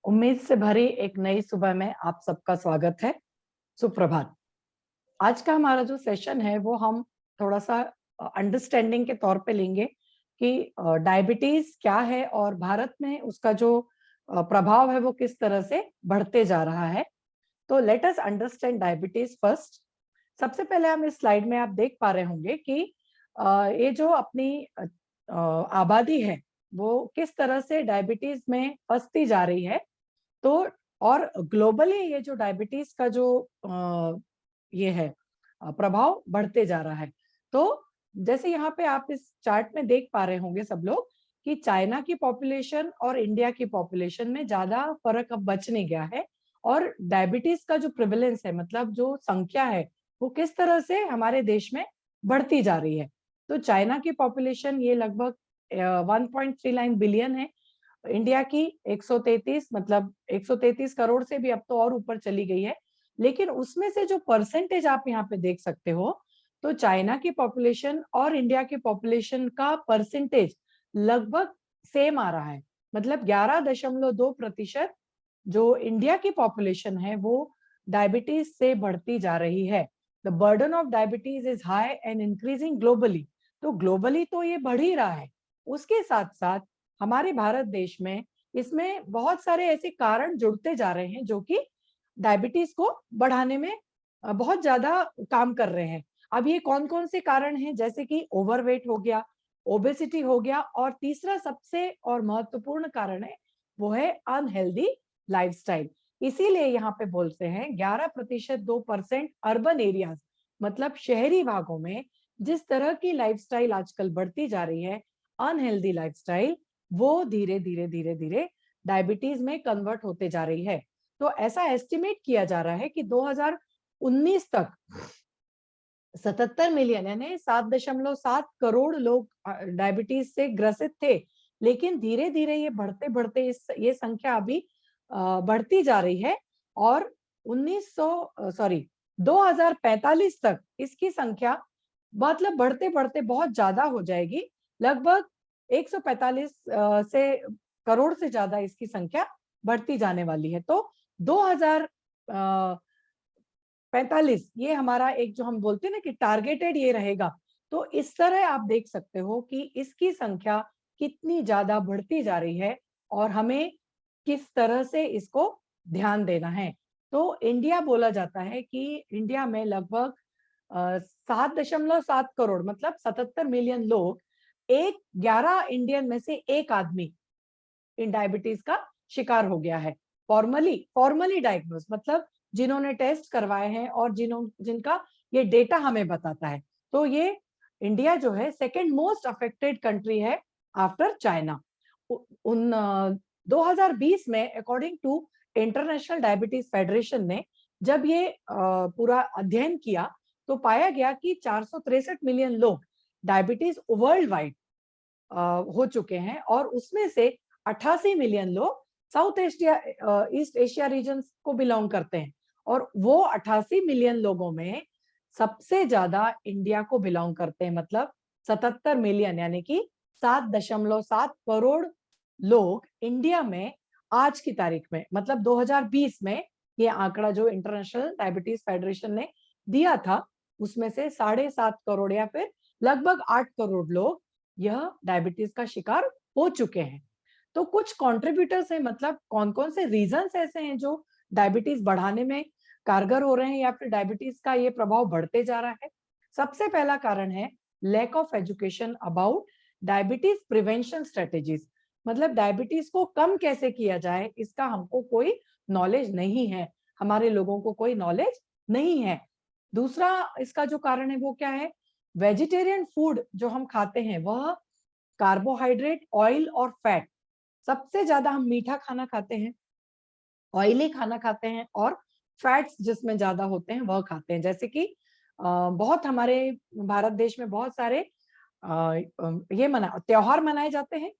उम्मीद से भरी एक नई सुबह में आप सबका स्वागत है। सुप्रभात। आज का हमारा जो सेशन है वो हम थोड़ा सा अंडरस्टैंडिंग के तौर पे लेंगे कि डायबिटीज क्या है और भारत में उसका जो प्रभाव है वो किस तरह से बढ़ते जा रहा है। तो let us understand diabetes first. सबसे पहले हम इस स्लाइड में आप देख पा रहे होंगे कि ये जो अपनी आबादी है वो किस तरह से डायबिटीज में फंसती जा रही है। तो और ग्लोबली ये जो डायबिटीज का जो ये है प्रभाव बढ़ते जा रहा है। तो जैसे यहाँ पे आप इस चार्ट में देख पा रहे होंगे सब लोग कि चाइना की पॉपुलेशन और इंडिया की पॉपुलेशन में ज्यादा फर्क अब बच नहीं गया है। और डायबिटीज का जो प्रिवेलेंस है, मतलब जो संख्या है, वो किस तरह से हमारे देश में बढ़ती जा रही है। तो चाइना की पॉपुलेशन ये लगभग 1.39 बिलियन है। इंडिया की 133, मतलब 133 करोड़ से भी अब तो और ऊपर चली गई है। लेकिन उसमें से जो परसेंटेज आप यहाँ पे देख सकते हो, तो चाइना की पॉपुलेशन और इंडिया की पॉपुलेशन का परसेंटेज लगभग सेम आ रहा है। मतलब 11.2% जो इंडिया की पॉपुलेशन है वो डायबिटीज से बढ़ती जा रही है। The burden of diabetes is high and increasing globally. तो ग्लोबली तो ये बढ़ ही रहा है, उसके साथ साथ हमारे भारत देश में इसमें बहुत सारे ऐसे कारण जुड़ते जा रहे हैं जो कि डायबिटीज को बढ़ाने में बहुत ज्यादा काम कर रहे हैं। अब ये कौन कौन से कारण हैं, जैसे कि ओवरवेट हो गया, ओबेसिटी हो गया, और तीसरा सबसे और महत्वपूर्ण कारण है वो है अनहेल्दी लाइफस्टाइल। इसीलिए यहाँ पे बोलते हैं 11% 2% अर्बन एरियाज, मतलब शहरी भागों में जिस तरह की लाइफस्टाइल आजकल बढ़ती जा रही है, अनहेल्दी लाइफस्टाइल, वो धीरे धीरे धीरे धीरे डायबिटीज में कन्वर्ट होते जा रही है। तो ऐसा एस्टिमेट किया जा रहा है कि 2019 तक 77 मिलियन यानी 7.7 करोड़ लोग डायबिटीज से ग्रसित थे। लेकिन धीरे धीरे ये बढ़ते बढ़ते ये संख्या अभी बढ़ती जा रही है। और 2045 तक इसकी संख्या मतलब बढ़ते बढ़ते बहुत ज्यादा हो जाएगी। लगभग 145 से करोड़ से ज्यादा इसकी संख्या बढ़ती जाने वाली है। तो 2045 ये हमारा एक जो हम बोलते हैं ना कि टारगेटेड ये रहेगा। तो इस तरह आप देख सकते हो कि इसकी संख्या कितनी ज्यादा बढ़ती जा रही है और हमें किस तरह से इसको ध्यान देना है। तो इंडिया बोला जाता है कि इंडिया में लगभग 7.7 करोड़, मतलब 77 मिलियन लोग, 11 इंडियन में से एक आदमी इन डायबिटीज का शिकार हो गया है। फॉर्मली डायग्नोज, मतलब जिन्होंने टेस्ट करवाए हैं और जिनका ये डेटा हमें बताता है। तो ये इंडिया जो है सेकेंड मोस्ट अफेक्टेड कंट्री है आफ्टर चाइना। 2020 में according to international diabetes federation ने जब ये पूरा अध्ययन किया तो पाया गया कि 463 मिलियन लोग डायबिटीज वर्ल्ड वाइड हो चुके हैं, और उसमें से 88 मिलियन लोग south Asia east Asia region को बिलोंग करते हैं। और वो 88 मिलियन लोगों में सबसे ज्यादा इंडिया को बिलोंग करते हैं, मतलब 77 मिलियन यानी कि 7.7 करोड़ लोग इंडिया में आज की तारीख में, मतलब 2020 में, ये आंकड़ा जो इंटरनेशनल डायबिटीज फेडरेशन ने दिया था उसमें से 7.5 करोड़ या फिर लगभग 8 करोड़ लोग यह डायबिटीज का शिकार हो चुके हैं। तो कुछ कंट्रीब्यूटर्स हैं, मतलब कौन कौन से रीजंस ऐसे हैं जो डायबिटीज बढ़ाने में कारगर हो रहे हैं या फिर डायबिटीज का ये प्रभाव बढ़ते जा रहा है। सबसे पहला कारण है lack of education about diabetes prevention strategies, मतलब डायबिटीज को कम कैसे किया जाए इसका हमको कोई नॉलेज नहीं है, हमारे लोगों को कोई नॉलेज नहीं है। दूसरा इसका जो कारण है वो क्या है, वेजिटेरियन फूड जो हम खाते हैं वह कार्बोहाइड्रेट, ऑयल और फैट, सबसे ज्यादा हम मीठा खाना खाते हैं, ऑयली खाना खाते हैं, और फैट्स जिसमें ज्यादा होते हैं वह खाते हैं। जैसे कि बहुत हमारे भारत देश में बहुत सारे ये त्योहार मनाए जाते हैं।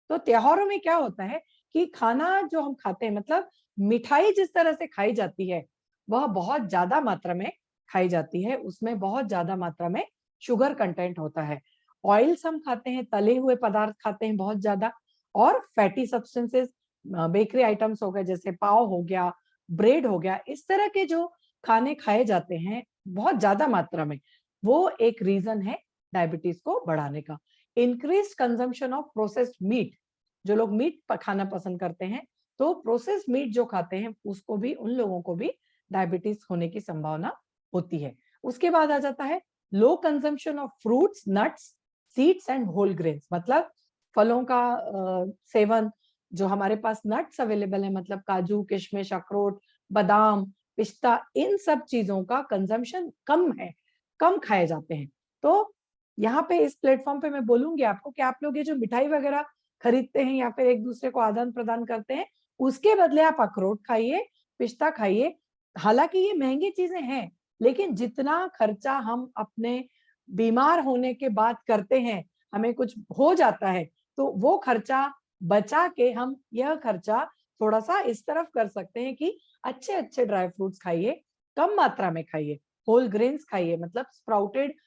तो त्योहारों में क्या होता है कि खाना जो हम खाते हैं, मतलब मिठाई जिस तरह से खाई जाती है वह बहुत ज्यादा मात्रा में खाई जाती है, उसमें बहुत ज्यादा मात्रा में शुगर कंटेंट होता है। ऑयल्स हम खाते हैं, तले हुए पदार्थ खाते हैं बहुत ज्यादा, और फैटी सब्सटेंसेस बेकरी आइटम्स हो गए, जैसे पाव हो गया, ब्रेड हो गया, इस तरह के जो खाने खाए जाते हैं बहुत ज्यादा मात्रा में, वो एक रीजन है डायबिटीज को बढ़ाने का। Increase consumption of processed meat, जो लोग मीट खाना पसंद करते हैं, तो प्रोसेस्ड मीट जो खाते हैं उसको भी, उन लोगों को भी डायबिटीज होने की संभावना होती है। उसके बाद आ जाता है low consumption of fruits, nuts, seeds and whole grains, मतलब फलों का सेवन, जो हमारे पास नट्स अवेलेबल है, मतलब काजू, किशमिश, अखरोट, बादाम, पिस्ता, इन सब चीजों का कंजम्पशन कम है, कम खाए जाते हैं। तो यहाँ पे इस प्लेटफॉर्म पे मैं बोलूंगी आपको कि आप लोग ये जो मिठाई वगैरह खरीदते हैं या फिर एक दूसरे को आदान प्रदान करते हैं, उसके बदले आप अखरोट खाइए, पिस्ता खाइए। हालांकि ये महंगी चीजें हैं, लेकिन जितना खर्चा हम अपने बीमार होने के बाद करते हैं, हमें कुछ हो जाता है, तो वो खर्चा बचा के हम यह खर्चा थोड़ा सा इस तरफ कर सकते हैं कि अच्छे अच्छे ड्राई फ्रूट्स खाइए, कम मात्रा में खाइए, होल ग्रेन्स खाइए, मतलब स्प्राउटेड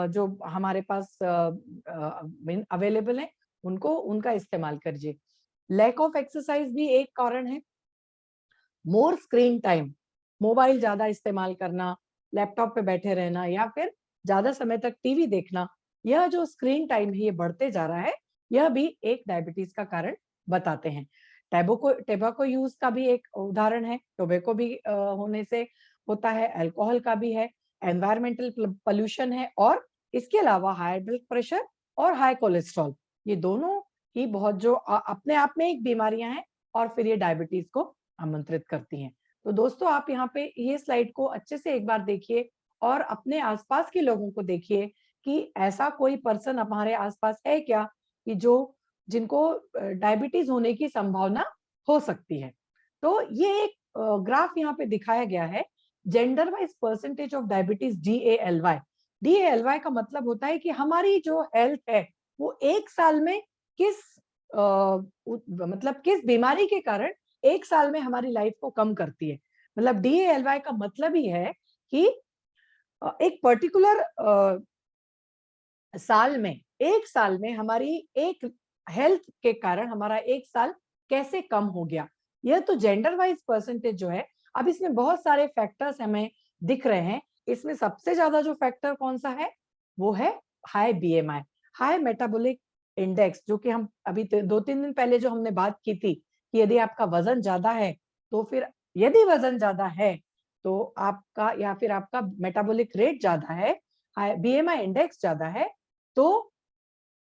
जो हमारे पास अवेलेबल है, उनको, उनका इस्तेमाल करिए। लैक ऑफ एक्सरसाइज भी एक कारण है। मोर स्क्रीन टाइम, मोबाइल ज्यादा इस्तेमाल करना, लैपटॉप पे बैठे रहना या फिर ज्यादा समय तक टीवी देखना, यह जो स्क्रीन टाइम है ये बढ़ते जा रहा है, यह भी एक डायबिटीज का कारण बताते हैं। टेबेको यूज का भी एक उदाहरण है, टोबैको भी होने से होता है, अल्कोहल का भी है, एनवायरमेंटल पोल्यूशन है, और इसके अलावा हाई ब्लड प्रेशर और हाई कोलेस्ट्रॉल, ये दोनों ही बहुत जो अपने आप में एक बीमारियां हैं, और फिर ये डायबिटीज को आमंत्रित करती हैं। तो दोस्तों, आप यहाँ पे ये स्लाइड को अच्छे से एक बार देखिए और अपने आसपास के लोगों को देखिए कि ऐसा कोई पर्सन हमारे आसपास है क्या कि जो, जिनको डायबिटीज होने की संभावना हो सकती है। तो ये एक ग्राफ यहाँ पे दिखाया गया है, gender wise percentage of diabetes, DALY। DALY का मतलब होता है कि हमारी जो हेल्थ है वो एक साल में किस मतलब किस बीमारी के कारण एक साल में हमारी लाइफ को कम करती है। मतलब DALY का मतलब ही है कि एक पर्टिकुलर साल में, एक साल में हमारी एक हेल्थ के कारण हमारा एक साल कैसे कम हो गया। यह तो जेंडर वाइज परसेंटेज जो है। अब इसमें बहुत सारे फैक्टर्स हमें दिख रहे हैं। इसमें सबसे ज्यादा जो फैक्टर कौन सा है, वो है high BMI, high metabolic index, जो कि हम अभी 2-3 दिन पहले जो हमने बात की थी कि यदि आपका वजन ज्यादा है, तो फिर यदि वजन ज्यादा है तो आपका, या फिर आपका मेटाबॉलिक रेट ज्यादा है, BMI इंडेक्स ज्यादा है, तो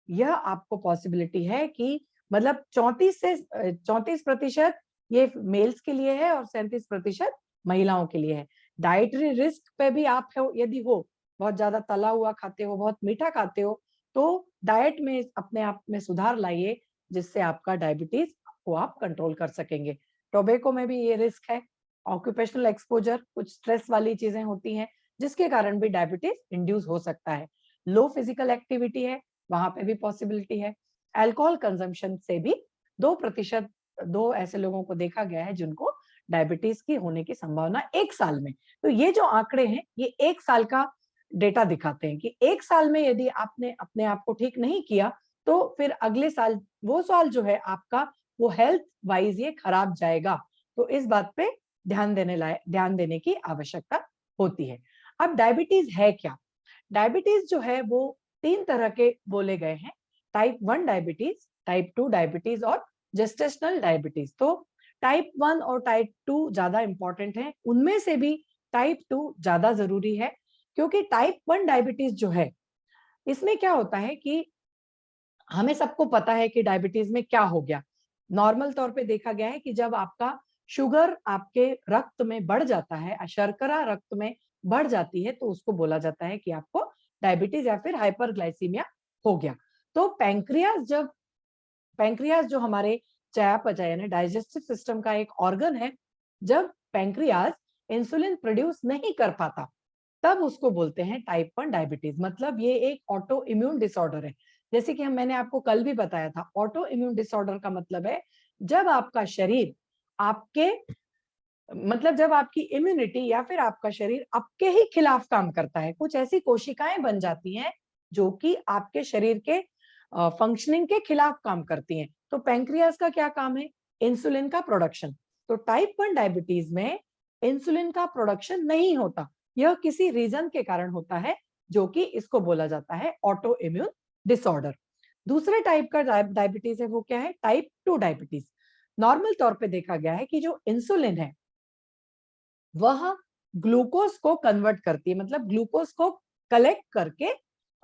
यह आपको पॉसिबिलिटी है कि मतलब 34% ये मेल्स के लिए है और 37% महिलाओं के लिए है। डाइटरी रिस्क पे भी आप यदि हो, बहुत ज्यादा तला हुआ खाते हो, बहुत मीठा खाते हो, तो डाइट में अपने आप में सुधार लाइए, जिससे आपका डायबिटीज को आप कंट्रोल कर सकेंगे। टोबैको में भी ये रिस्क है। ऑक्यूपेशनल एक्सपोजर, कुछ स्ट्रेस वाली चीजें होती हैं जिसके कारण भी डायबिटीज इंड्यूस हो सकता है। लो फिजिकल एक्टिविटी है, वहां पे भी पॉसिबिलिटी है। अल्कोहल कंजम्पशन से भी 2%, दो ऐसे लोगों को देखा गया है जिनको डायबिटीज की होने की संभावना एक साल में। तो ये जो आंकड़े हैं ये एक साल का डेटा दिखाते हैं कि एक साल में यदि आपने अपने आप को ठीक नहीं किया, तो फिर अगले साल, वो साल जो है आपका, वो हेल्थ वाइज ये खराब जाएगा। तो इस बात पे ध्यान देने की आवश्यकता होती है। अब डायबिटीज है क्या? डायबिटीज जो है वो 3 तरह के बोले गए हैं, टाइप 1 डायबिटीज, टाइप 2 डायबिटीज और जेस्टेशनल डायबिटीज। तो टाइप 1 और टाइप 2 ज्यादा इंपॉर्टेंट है, उनमें से भी टाइप 2 ज्यादा जरूरी है, क्योंकि टाइप 1 डायबिटीज जो है, इसमें क्या होता है कि हमें सबको पता है कि डायबिटीज में क्या हो गया। नॉर्मल तौर पे देखा गया है कि जब आपका शुगर आपके रक्त में बढ़ जाता है, शर्करा रक्त में बढ़ जाती है, तो उसको बोला जाता है कि आपको डायबिटीज या फिर हाइपरग्लाइसीमिया हो गया। तो पैंक्रियाज जो हमारे चयापचय यानी डाइजेस्टिव सिस्टम का एक ऑर्गन है, जब पैंक्रियाज इंसुलिन प्रोड्यूस नहीं कर पाता, तब उसको बोलते हैं टाइप 1 डायबिटीज। मतलब ये एक ऑटो इम्यून डिसऑर्डर है। जैसे कि मैंने आपको कल भी बताया था, ऑटो इम्यून डिसऑर्डर का मतलब है जब आपका शरीर आपके, मतलब जब आपकी इम्यूनिटी या फिर आपका शरीर आपके ही खिलाफ काम करता है। कुछ ऐसी कोशिकाएं बन जाती हैं जो कि आपके शरीर के फंक्शनिंग के खिलाफ काम करती हैं। तो पैंक्रियाज का क्या काम है? इंसुलिन का प्रोडक्शन। तो टाइप 1 डायबिटीज में इंसुलिन का प्रोडक्शन नहीं होता, यह किसी रीजन के कारण होता है, जो कि इसको बोला जाता है ऑटो इम्यून डिसऑर्डर। दूसरे टाइप का डायबिटीज है वो क्या है? Type 2 diabetes. नॉर्मल तौर पे देखा गया है कि जो इंसुलिन है वह ग्लूकोज को कन्वर्ट करती है, मतलब ग्लूकोज को कलेक्ट करके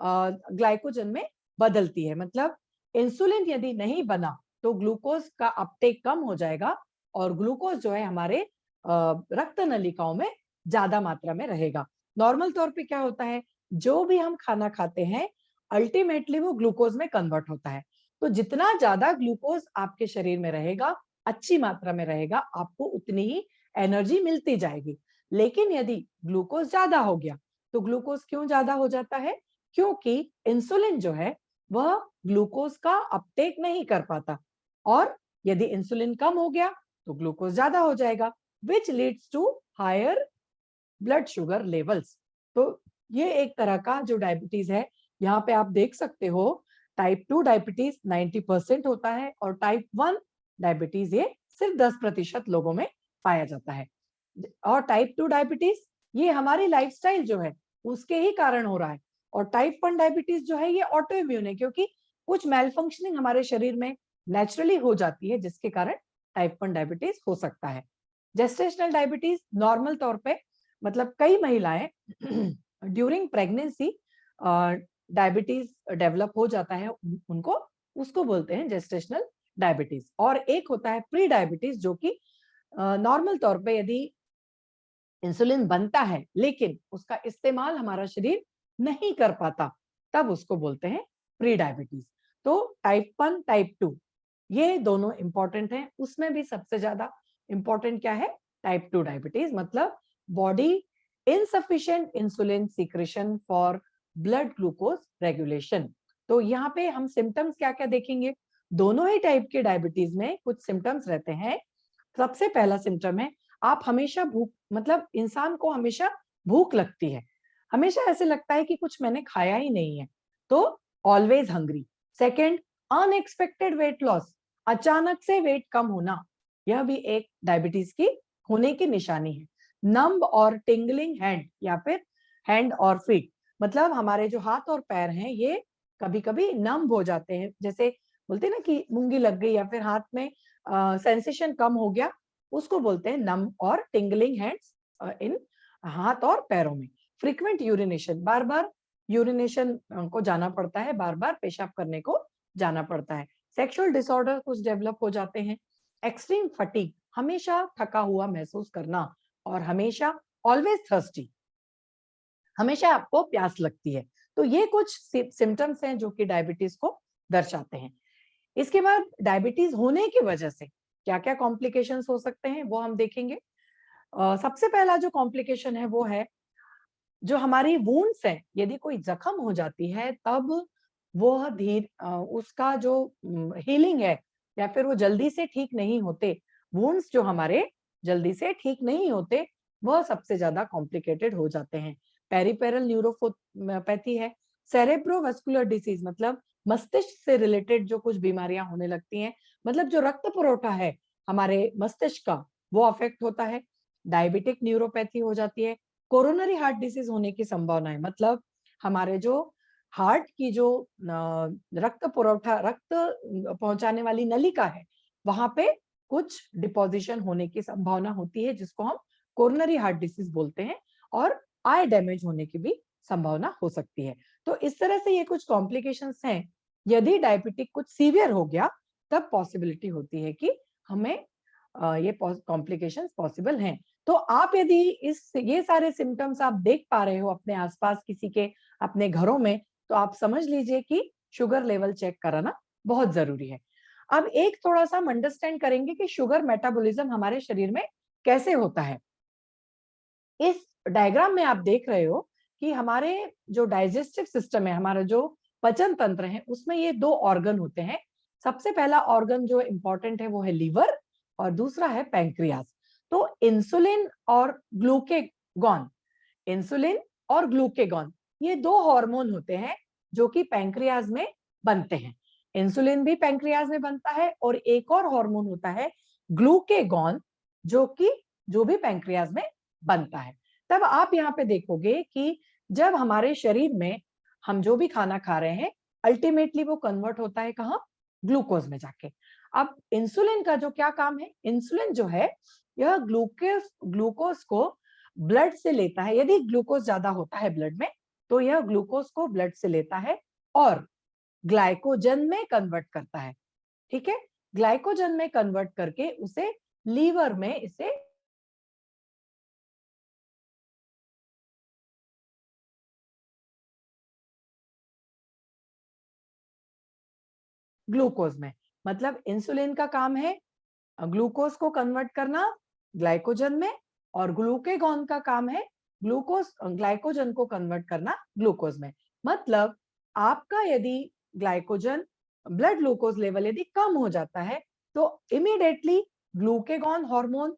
ग्लाइकोजन में बदलती है। मतलब इंसुलिन यदि नहीं बना तो ग्लूकोज का अपटेक कम हो जाएगा और ग्लूकोज जो है हमारे रक्त नलिकाओं में ज्यादा मात्रा में रहेगा। नॉर्मल तौर पे क्या होता है, जो भी हम खाना खाते हैं अल्टीमेटली वो ग्लूकोज में कन्वर्ट होता है। तो जितना ज्यादा ग्लूकोज आपके शरीर में रहेगा, अच्छी मात्रा में रहेगा, आपको उतनी ही एनर्जी मिलती जाएगी। लेकिन यदि ग्लूकोज ज्यादा हो गया, तो ग्लूकोज क्यों ज्यादा हो जाता है? क्योंकि इंसुलिन जो है वह ग्लूकोज का अपटेक नहीं कर पाता, और यदि इंसुलिन कम हो गया तो ग्लूकोज ज्यादा हो जाएगा, which leads to higher blood sugar levels. तो ये एक तरह का जो डायबिटीज है, यहाँ पे आप देख सकते हो टाइप 2 डायबिटीज 90% होता है और टाइप 1 डायबिटीज ये सिर्फ 10% लोगों में पाया जाता है। और टाइप 2 डायबिटीज ये हमारी लाइफस्टाइल जो है उसके ही कारण हो रहा है, और टाइप 1 डायबिटीज जो है ये ऑटो इम्यून है, क्योंकि कुछ मेल फंक्शनिंग हमारे शरीर में नेचुरली हो जाती है, जिसके कारण टाइप 1 डायबिटीज हो सकता है। जेस्टेशनल डायबिटीज नॉर्मल तौर पे मतलब कई महिलाएं ड्यूरिंग प्रेगनेंसी डायबिटीज डेवलप हो जाता है उनको, उसको बोलते हैं जेस्टेशनल डायबिटीज। और एक होता है प्री डायबिटीज, जो कि नॉर्मल तौर पे यदि इंसुलिन बनता है लेकिन उसका इस्तेमाल हमारा शरीर नहीं कर पाता, तब उसको बोलते हैं प्री डायबिटीज। तो टाइप 1 टाइप 2 ये दोनों इंपॉर्टेंट हैं। उसमें भी सबसे ज्यादा इंपॉर्टेंट क्या है? टाइप 2 डायबिटीज, मतलब body insufficient insulin secretion for blood glucose regulation. तो यहाँ पे हम सिम्टम्स क्या क्या देखेंगे? दोनों ही टाइप के डायबिटीज में कुछ सिम्टम्स रहते हैं। सबसे पहला सिम्टम है, आप हमेशा भूख, मतलब इंसान को हमेशा भूख लगती है, हमेशा ऐसे लगता है कि कुछ मैंने खाया ही नहीं है, तो always hungry. Second, unexpected weight loss, अचानक से वेट कम होना, यह भी एक डायबिटीज की होने की निशानी है। नम्ब और टिंगलिंग हैंड या फिर हैंड और फीट, मतलब हमारे जो हाथ और पैर हैं ये कभी कभी नम्ब हो जाते हैं, जैसे बोलते हैं ना कि मूंगी लग गई या फिर हाथ में सेंसेशन कम हो गया, उसको बोलते हैं नम और टिंगलिंग हैंड्स इन हाथ और पैरों में। फ्रीक्वेंट यूरिनेशन, बार बार यूरिनेशन को जाना पड़ता है, बार बार पेशाब करने को जाना पड़ता है। सेक्सुअल डिसऑर्डर कुछ डेवलप हो जाते हैं। एक्सट्रीम फटीग, हमेशा थका हुआ महसूस करना, और हमेशा ऑलवेज थर्स्टी, हमेशा आपको प्यास लगती है। तो ये कुछ सिम्टम्स हैं जो कि डायबिटीज को दर्शाते हैं। इसके बाद डायबिटीज होने की वजह से क्या क्या कॉम्प्लिकेशंस हो सकते हैं वो हम देखेंगे। सबसे पहला जो कॉम्प्लिकेशन है वो है, जो हमारी वुंड्स है, यदि कोई जख्म हो जाती है तब वो उसका जो हीलिंग है या फिर वो जल्दी से ठीक नहीं होते, वुंड्स जो हमारे जल्दी से ठीक नहीं होते, वह सबसे ज्यादा कॉम्प्लिकेटेड हो जाते हैं। पेरिफेरल न्यूरोपैथी है। सेरेब्रोवास्कुलर डिसीज, मतलब मस्तिष्क से रिलेटेड जो कुछ बीमारियां होने लगती हैं, मतलब जो रक्त पुरवठा है हमारे मस्तिष्क का वो अफेक्ट होता है। डायबिटिक न्यूरोपैथी हो जाती है। कोरोनरी हार्ट डिसीज होने की संभावना है, मतलब हमारे जो हार्ट की जो रक्त पुरवठा, रक्त पहुंचाने वाली नलिका है, वहां पे कुछ डिपोजिशन होने की संभावना होती है, जिसको हम कोरोनरी हार्ट डिसीज बोलते हैं। और आई डैमेज होने की भी संभावना हो सकती है। तो इस तरह से ये कुछ कॉम्प्लिकेशंस हैं। यदि डायबिटिक कुछ सीवियर हो गया, तब पॉसिबिलिटी होती है कि हमें ये कॉम्प्लिकेशंस पॉसिबल हैं। तो आप यदि ये सारे सिम्टम्स आप देख पा रहे हो अपने आसपास किसी के, अपने घरों में, तो आप समझ लीजिए कि शुगर लेवल चेक कराना बहुत जरूरी है। अब एक थोड़ा सा हम अंडरस्टैंड करेंगे कि शुगर मेटाबॉलिज्म हमारे शरीर में कैसे होता है। इस डायग्राम में आप देख रहे हो कि हमारे जो डाइजेस्टिव सिस्टम है, हमारा जो पचन तंत्र है, उसमें ये दो ऑर्गन होते हैं। सबसे पहला ऑर्गन जो इंपॉर्टेंट है वो है लीवर, और दूसरा है पैंक्रियाज। तो इंसुलिन और ग्लूकेगॉन, इंसुलिन और ग्लूकेगॉन ये दो हार्मोन होते हैं जो कि पैंक्रियाज में बनते हैं। इंसुलिन भी पैंक्रियाज में बनता है, और एक और हार्मोन होता है ग्लूकेगॉन, जो भी पैंक्रियाज में बनता है। तब आप यहाँ पे देखोगे कि जब हमारे शरीर में हम जो भी खाना खा रहे हैं, अल्टीमेटली वो कन्वर्ट होता है कहाँ? ग्लूकोज में जाके। अब इंसुलिन का जो क्या काम है, इंसुलिन जो है यह ग्लूकोज को ब्लड से लेता है। यदि ग्लूकोज ज्यादा होता है ब्लड में, तो यह ग्लूकोज को ब्लड से लेता है और ग्लाइकोजन में कन्वर्ट करता है। ठीक है, ग्लाइकोजन में कन्वर्ट करके उसे लीवर में इसे ग्लूकोज में, मतलब इंसुलिन का काम है ग्लूकोज को कन्वर्ट करना ग्लाइकोजन में, और ग्लूकेगॉन का काम है ग्लाइकोजन को कन्वर्ट करना ग्लूकोज में। मतलब आपका यदि ग्लाइकोजन ब्लड ग्लूकोज लेवल यदि कम हो जाता है, तो इमीडिएटली ग्लूकेगॉन हार्मोन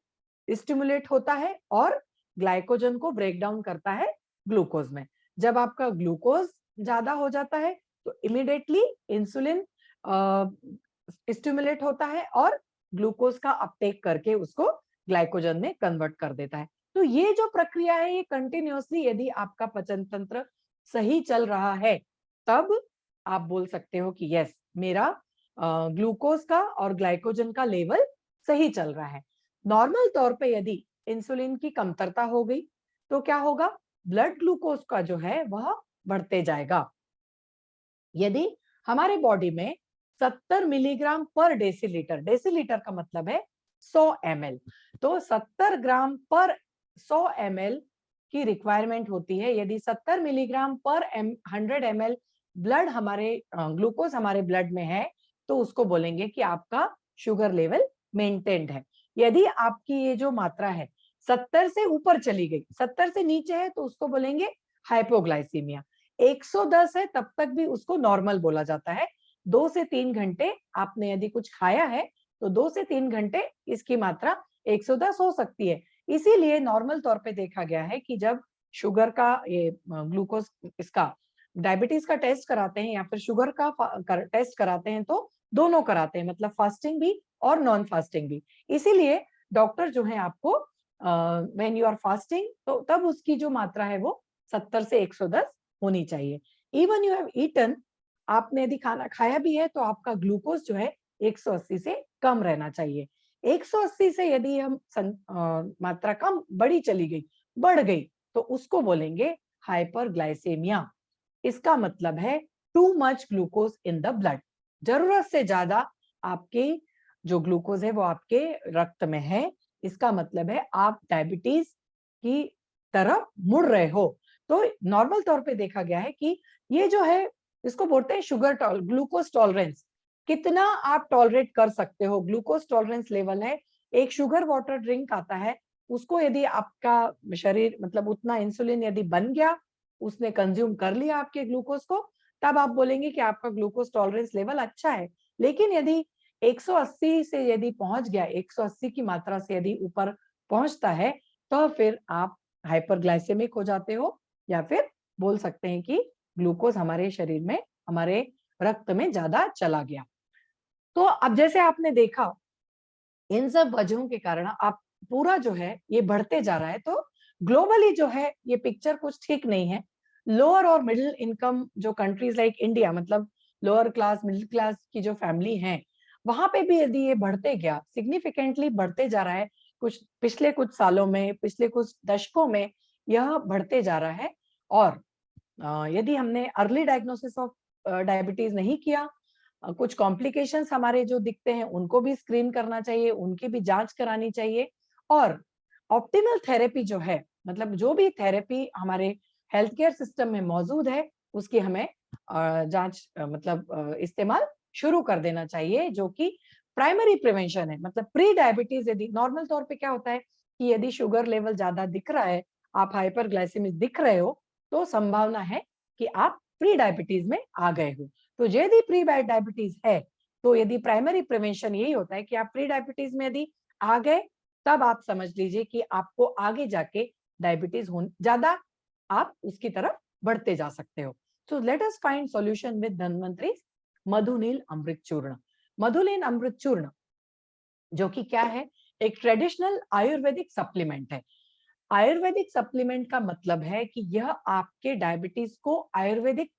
स्टिमुलेट होता है और ग्लाइकोजन को ब्रेक डाउन करता है ग्लूकोज में। जब आपका ग्लूकोज ज्यादा हो जाता है, तो इमीडिएटली इंसुलिन स्टिमुलेट होता है और ग्लूकोज का अपटेक करके उसको ग्लाइकोजन में कन्वर्ट कर देता है। तो ये जो प्रक्रिया है, ये कंटिन्यूअसली यदि आपका पाचन तंत्र सही चल रहा है, तब आप बोल सकते हो कि यस, मेरा ग्लूकोज का और ग्लाइकोजन का लेवल सही चल रहा है। नॉर्मल तौर पे यदि इंसुलिन की कमतरता हो गई, तो क्या होगा? ब्लड ग्लूकोज का जो है वह बढ़ते जाएगा। यदि हमारे बॉडी में 70 मिलीग्राम पर डेसीलीटर, डेसीलीटर का मतलब है 100 ml, तो 70 ग्राम पर 100 ml की रिक्वायरमेंट होती है। यदि 70 मिलीग्राम पर 100 ml ब्लड हमारे ग्लूकोज हमारे ब्लड में है, तो उसको बोलेंगे कि आपका शुगर लेवल मेंटेन्ड है। यदि आपकी ये जो मात्रा है 70 से ऊपर चली गई, 70 से नीचे है, तो उसको बोलेंगे हाइपोग्लाइसीमिया। 110 है तब तक भी उसको नॉर्मल बोला जाता है। 2 से 3 घंटे आपने यदि कुछ खाया है, तो 2 से 3 घंटे इसकी मात्रा 110 हो सकती है। इसीलिए नॉर्मल तौर पे देखा गया है कि जब शुगर का ये ग्लूकोज इसका डायबिटीज का टेस्ट कराते हैं या फिर शुगर का टेस्ट कराते हैं, तो दोनों कराते हैं, मतलब फास्टिंग भी और नॉन फास्टिंग भी। इसीलिए डॉक्टर जो है आपको व्हेन यू आर फास्टिंग, तो तब उसकी जो मात्रा है वो 70 से 110 होनी चाहिए। इवन यू हैव ईटन, आपने यदि खाना खाया भी है, तो आपका ग्लूकोज जो है 180 से कम रहना चाहिए। 180 से यदि हम मात्रा कम बढ़ी चली गई, बढ़ गई, तो उसको बोलेंगे हाइपरग्लाइसेमिया। इसका मतलब है too much glucose in the blood, जरूरत से ज्यादा आपके जो ग्लूकोज है वो आपके रक्त में है। इसका मतलब है आप डायबिटीज की तरफ मुड़ रहे हो। तो नॉर्मल तौर पे देखा गया है कि ये जो है, इसको बोलते हैं ग्लूकोज टॉलरेंस। कितना आप टॉलरेट कर सकते हो, ग्लूकोज टॉलरेंस लेवल है। एक शुगर वाटर ड्रिंक आता है, उसको यदि आपका शरीर मतलब उतना इंसुलिन यदि बन गया, उसने कंज्यूम कर लिया आपके ग्लूकोज को, तब आप बोलेंगे कि आपका ग्लूकोज टॉलरेंस लेवल अच्छा है। लेकिन यदि 180 से यदि पहुंच गया, 180 की मात्रा से यदि ऊपर पहुंचता है, तो फिर आप हाइपरग्लाइसेमिक हो जाते हो, या फिर बोल सकते हैं कि ग्लूकोज हमारे शरीर में, हमारे रक्त में ज्यादा चला गया। तो अब जैसे आपने देखा, इन सब वजहों के कारण आप पूरा जो है ये बढ़ते जा रहा है। तो ग्लोबली जो है ये पिक्चर कुछ ठीक नहीं है। लोअर और मिडिल इनकम जो कंट्रीज लाइक इंडिया, मतलब लोअर क्लास मिडिल क्लास की जो फैमिली है, वहां पे भी यदि ये बढ़ते गया, सिग्निफिकेंटली बढ़ते जा रहा है, कुछ पिछले कुछ सालों में, पिछले कुछ दशकों में यह बढ़ते जा रहा है। और यदि हमने अर्ली डायग्नोसिस ऑफ डायबिटीज नहीं किया, कुछ कॉम्प्लिकेशंस हमारे जो दिखते हैं उनको भी स्क्रीन करना चाहिए, उनकी भी जांच करानी चाहिए। और ऑप्टिमल थेरेपी जो है, मतलब जो भी थेरेपी हमारे हेल्थ केयर सिस्टम में मौजूद है, उसकी हमें जांच मतलब इस्तेमाल शुरू कर देना चाहिए, जो कि प्राइमरी प्रिवेंशन है। मतलब प्री डायबिटीज, यदि नॉर्मल तौर पे क्या होता है कि यदि शुगर लेवल ज्यादा दिख रहा है, आप हाइपरग्लाइसेमिक दिख रहे हो, तो संभावना है कि आप प्री डायबिटीज में आ गए हो। तो यदि प्री डायबिटीज है, तो यदि प्राइमरी प्रिवेंशन यही होता है कि आप प्री डायबिटीज में यदि आ गए, तब आप समझ लीजिए कि आपको आगे जाके डायबिटीज हो ज्यादा, आप उसकी तरफ बढ़ते जा सकते हो। So let us find solution with Dhanvantari Madhuneel Amrit Churna. Madhuneel Amrit चूर्ण जो कि क्या है, एक ट्रेडिशनल आयुर्वेदिक सप्लीमेंट है। आयुर्वेदिक सप्लीमेंट का मतलब है कि यह आपके डायबिटीज को आयुर्वेदिक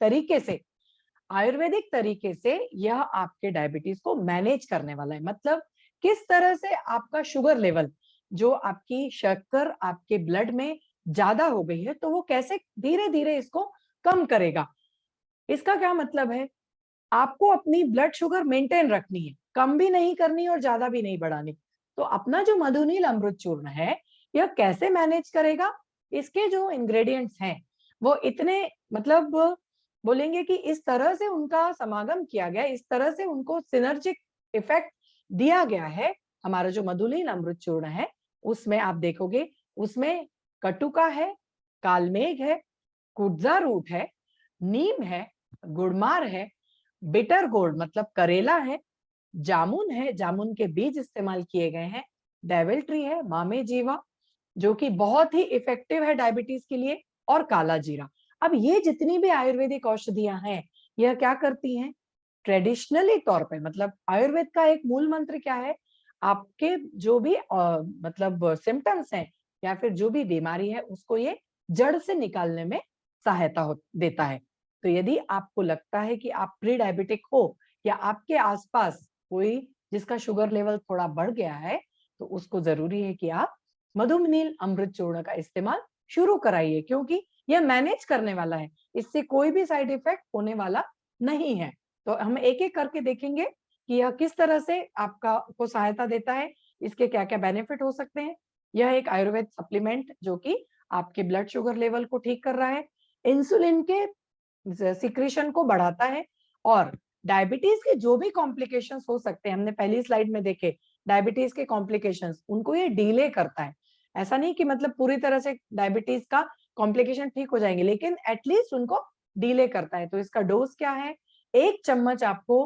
तरीके से यह आपके डायबिटीज को मैनेज करने वाला है। मतलब किस तरह से आपका शुगर लेवल, जो आपकी शक्कर आपके ब्लड में ज्यादा हो गई है, तो वो कैसे धीरे धीरे इसको कम करेगा। इसका क्या मतलब है, आपको अपनी ब्लड शुगर मेंटेन रखनी है, कम भी नहीं करनी और ज्यादा भी नहीं बढ़ानी। तो अपना जो मधुनील अमृत चूर्ण है, यह कैसे मैनेज करेगा, इसके जो इंग्रेडिएंट्स हैं वो इतने, मतलब बोलेंगे कि इस तरह से उनका समागम किया गया, इस तरह से उनको सिनर्जिक इफेक्ट दिया गया है। हमारा जो मधुनील अमृत चूर्ण है उसमें आप देखोगे, उसमें कटुका है, कालमेघ है, कुड्जा रूट है, नीम है, गुड़मार है, बिटर गोर्ड मतलब करेला है, जामुन है, जामुन के बीज इस्तेमाल किए गए हैं, डेविल ट्री है, मामे जीवा जो कि बहुत ही इफेक्टिव है डायबिटीज के लिए, और काला जीरा। अब ये जितनी भी आयुर्वेदिक औषधियां हैं, यह क्या करती हैं, ट्रेडिशनली तौर पे, मतलब आयुर्वेद का एक मूल मंत्र क्या है, आपके जो भी मतलब सिम्टम्स हैं या फिर जो भी बीमारी है उसको ये जड़ से निकालने में सहायता देता है। तो यदि आपको लगता है कि आप प्री डायबिटिक हो या आपके आसपास कोई जिसका शुगर लेवल थोड़ा बढ़ गया है, तो उसको जरूरी है कि आप मधुमेह अमृत चूर्ण का इस्तेमाल शुरू कराइए, क्योंकि यह मैनेज करने वाला है, इससे कोई भी साइड इफेक्ट होने वाला नहीं है। तो हम एक एक करके देखेंगे कि यह किस तरह से आपका को सहायता देता है, इसके क्या क्या बेनिफिट हो सकते हैं। यह एक आयुर्वेद सप्लीमेंट जो कि आपके ब्लड शुगर लेवल को ठीक कर रहा है, इंसुलिन के सिक्रीशन को बढ़ाता है, और डायबिटीज के जो भी कॉम्प्लिकेशंस हो सकते हैं, हमने पहली स्लाइड में देखे डायबिटीज के कॉम्प्लिकेशंस, उनको ये डिले करता है। ऐसा नहीं कि मतलब पूरी तरह से डायबिटीज का कॉम्प्लिकेशन ठीक हो जाएंगे, लेकिन एटलीस्ट उनको डिले करता है। तो इसका डोज क्या है, 1 चम्मच आपको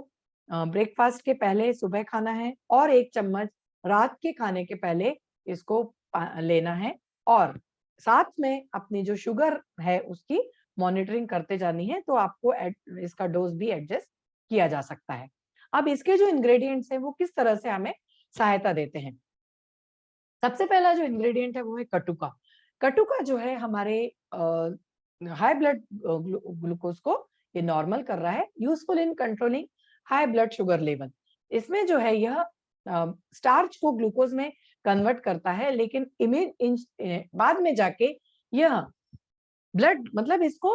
ब्रेकफास्ट के पहले सुबह खाना है, और 1 चम्मच रात के खाने के पहले इसको लेना है, और साथ में अपनी जो शुगर है उसकी मॉनिटरिंग करते जानी है, तो आपको इसका डोज भी एडजस्ट किया जा सकता है। अब इसके जो इंग्रेडिएंट्स हैं वो किस तरह से हमें सहायता देते हैं। सबसे पहला जो इंग्रेडिएंट है वो है कटुका। कटुका जो है हमारे हाई ब्लड ग्लूकोज को ये नॉर्मल कर रहा है, useful in controlling high blood sugar level. इसमें जो है यह स्टार्च को ग्लूकोज में कन्वर्ट करता है, लेकिन बाद में जाके यह ब्लड, मतलब इसको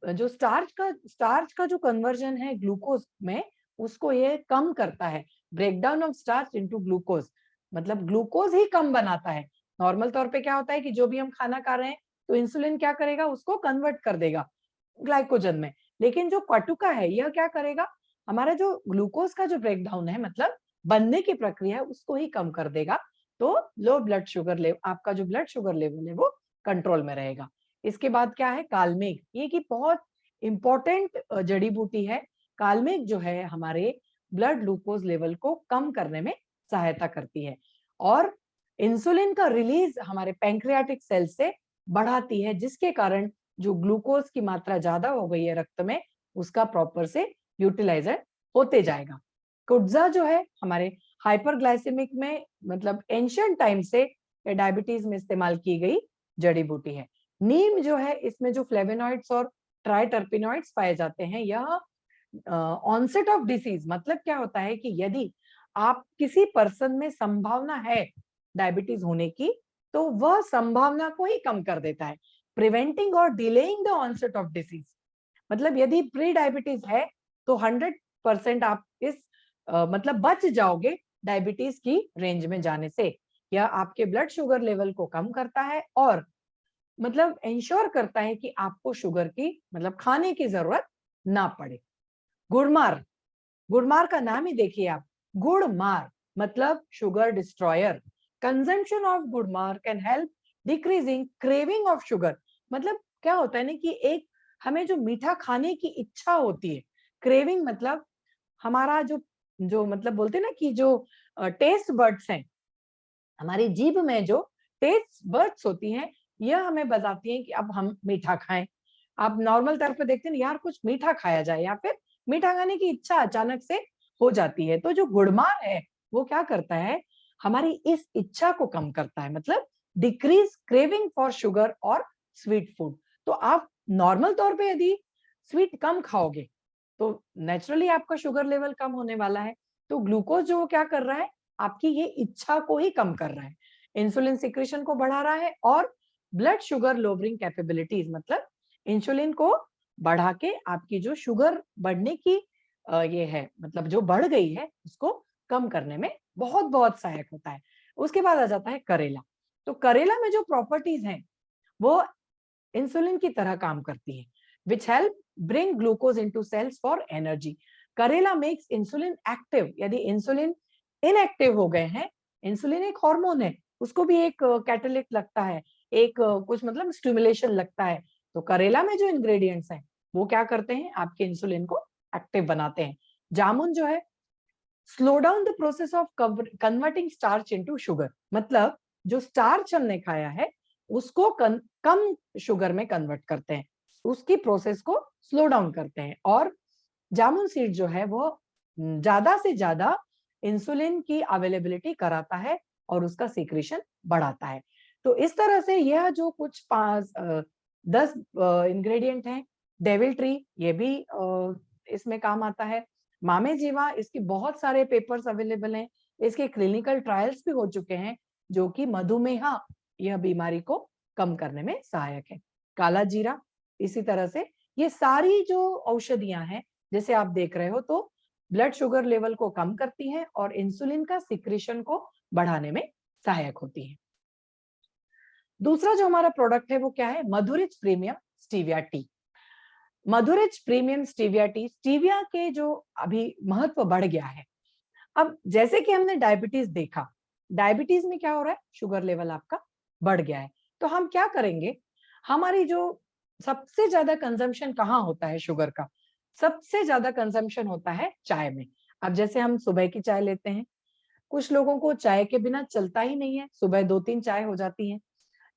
जो स्टार्च का जो कन्वर्जन है ग्लूकोज में, उसको ये कम करता है, breakdown of starch into glucose, मतलब ग्लूकोज ही कम बनाता है। नॉर्मल तौर पे क्या होता है कि जो भी हम खाना खा रहे हैं तो इंसुलिन क्या करेगा, उसको कन्वर्ट कर देगा ग्लाइकोजन में, लेकिन जो कटुका है यह क्या करेगा, हमारा जो ग्लूकोज का जो ब्रेकडाउन है, मतलब बनने की प्रक्रिया है, उसको ही कम कर देगा। तो लो ब्लड शुगर लेवल, आपका जो ब्लड शुगर लेवल है वो कंट्रोल में रहेगा। इसके बाद क्या है, कालमेघ, ये की बहुत इंपॉर्टेंट जड़ी बूटी है। कालमेघ जो है हमारे ब्लड ग्लूकोज लेवल को कम करने में सहायता करती है, और इंसुलिन का रिलीज हमारे पैंक्रियाटिक सेल से बढ़ाती है, जिसके कारण जो ग्लूकोज की मात्रा ज्यादा हो गई है रक्त में, उसका प्रॉपर से यूटिलाइजर होते जाएगा। कुड्जा जो है हमारे हाइपरग्लाइसेमिक में, मतलब एंशियंट टाइम से डायबिटीज में इस्तेमाल की गई जड़ी बूटी है। नीम जो है, इसमें जो फ्लेवोनॉइड्स और ट्राइटर्पिनॉइड्स पाए जाते हैं, यह ऑनसेट ऑफ डिसीज, मतलब क्या होता है कि यदि आप किसी पर्सन में संभावना है डायबिटीज होने की, तो वह संभावना को ही कम कर देता है, प्रिवेंटिंग और delaying the onset of disease. मतलब यदि प्री डायबिटीज है तो 100% आप इस मतलब बच जाओगे डायबिटीज की रेंज में जाने से। यह आपके ब्लड शुगर लेवल को कम करता है, और मतलब इंश्योर करता है कि आपको शुगर की, मतलब खाने की जरूरत ना पड़े। गुड़मार, गुड़मार का नाम ही देखिए आप, गुड़मार मतलब शुगर डिस्ट्रॉयर। कंजम्पशन ऑफ गुड़मार can help decreasing craving of sugar. मतलब क्या होता है ना कि एक हमें जो मीठा खाने की इच्छा होती है, क्रेविंग मतलब हमारा जो जो मतलब बोलते हैं ना कि जो टेस्ट बर्ड्स हैं, हमारी जीभ में जो टेस्ट बर्ड्स होती हैं, यह हमें बताती हैं कि अब हम मीठा खाएं। आप नॉर्मल तौर पे देखते हैं यार कुछ मीठा खाया जाए, या फिर मीठा खाने की इच्छा अचानक से हो जाती है। तो जो गुड़मार है वो क्या करता है, हमारी इस इच्छा को कम करता है, मतलब डिक्रीज क्रेविंग फॉर शुगर और स्वीट फूड। तो आप नॉर्मल तौर पे यदि स्वीट कम खाओगे तो नेचुरली आपका शुगर लेवल कम होने वाला है। तो ग्लूकोज जो क्या कर रहा है, आपकी ये इच्छा को ही कम कर रहा है, इंसुलिन सिक्रेशन को बढ़ा रहा है और ब्लड शुगर लोअरिंग कैपेबिलिटीज, मतलब इंसुलिन को बढ़ा के आपकी जो शुगर बढ़ने की ये है, मतलब जो बढ़ गई है उसको कम करने में बहुत बहुत सहायक होता है। उसके बाद आ जाता है करेला। तो करेला में जो प्रॉपर्टीज हैं वो इंसुलिन की तरह काम करती है, which help bring glucose into cells for energy. Karela makes insulin active. यदि इंसुलिन इनएक्टिव हो गए हैं, इंसुलिन एक हार्मोन है, उसको भी एक कैटालिस्ट लगता है, एक कुछ मतलब स्टिमुलेशन लगता है। तो करेला में जो इंग्रेडिएंट्स हैं वो क्या करते हैं, आपके इंसुलिन को एक्टिव बनाते हैं। जामुन जो है slow down the process of converting starch into sugar, मतलब जो स्टार्च हमने खाया है उसको कम शुगर में कन्वर्ट करते हैं, उसकी प्रोसेस को स्लो डाउन करते हैं। और जामुन सीड जो है वो ज्यादा से ज्यादा इंसुलिन की अवेलेबिलिटी कराता है और उसका सीक्रेशन बढ़ाता है। तो इस तरह से यह जो कुछ 10 इंग्रेडिएंट हैं, डेविल ट्री ये भी इसमें काम आता है। मामे जीवा, इसके बहुत सारे पेपर्स अवेलेबल हैं, इसके क्लिनिकल ट्रायल्स भी हो चुके हैं, जो कि मधुमेह यह बीमारी को कम करने में सहायक है। काला जीरा इसी तरह से, ये सारी जो औषधियां हैं जैसे आप देख रहे हो, तो ब्लड शुगर लेवल को कम करती हैं और इंसुलिन का सिक्रेशन को बढ़ाने में सहायक होती है। दूसरा जो हमारा प्रोडक्ट है वो क्या है, Madhurich premium stevia tea. Madhurich premium stevia tea, stevia के जो अभी महत्व बढ़ गया है। अब जैसे कि हमने डायबिटीज देखा, डायबिटीज में क्या हो रहा है, शुगर लेवल आपका बढ़ गया है। तो हम क्या करेंगे, हमारी जो सबसे ज्यादा कंजम्पशन कहाँ होता है शुगर का, सबसे ज्यादा कंजम्पशन होता है चाय में। अब जैसे हम सुबह की चाय लेते हैं, कुछ लोगों को चाय के बिना चलता ही नहीं है, सुबह 2-3 चाय हो जाती है,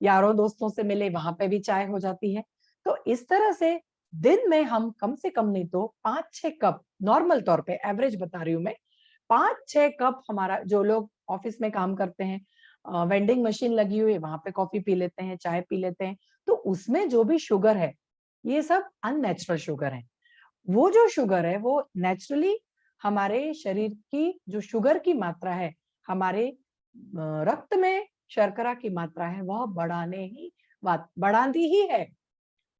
यारों दोस्तों से मिले वहां पे भी चाय हो जाती है। तो इस तरह से दिन में हम कम से कम नहीं तो 5-6 कप, नॉर्मल तौर पे एवरेज बता रही हूँ मैं, 5-6 कप, हमारा जो लोग ऑफिस में काम करते हैं, वेंडिंग मशीन लगी हुई है वहां पे कॉफी पी लेते हैं, चाय पी लेते हैं, तो उसमें जो भी शुगर है ये सब अननेचुरल शुगर है। वो जो शुगर है वो नेचुरली हमारे शरीर की जो शुगर की मात्रा है, हमारे रक्त में शर्करा की मात्रा है, वह बढ़ाती ही है।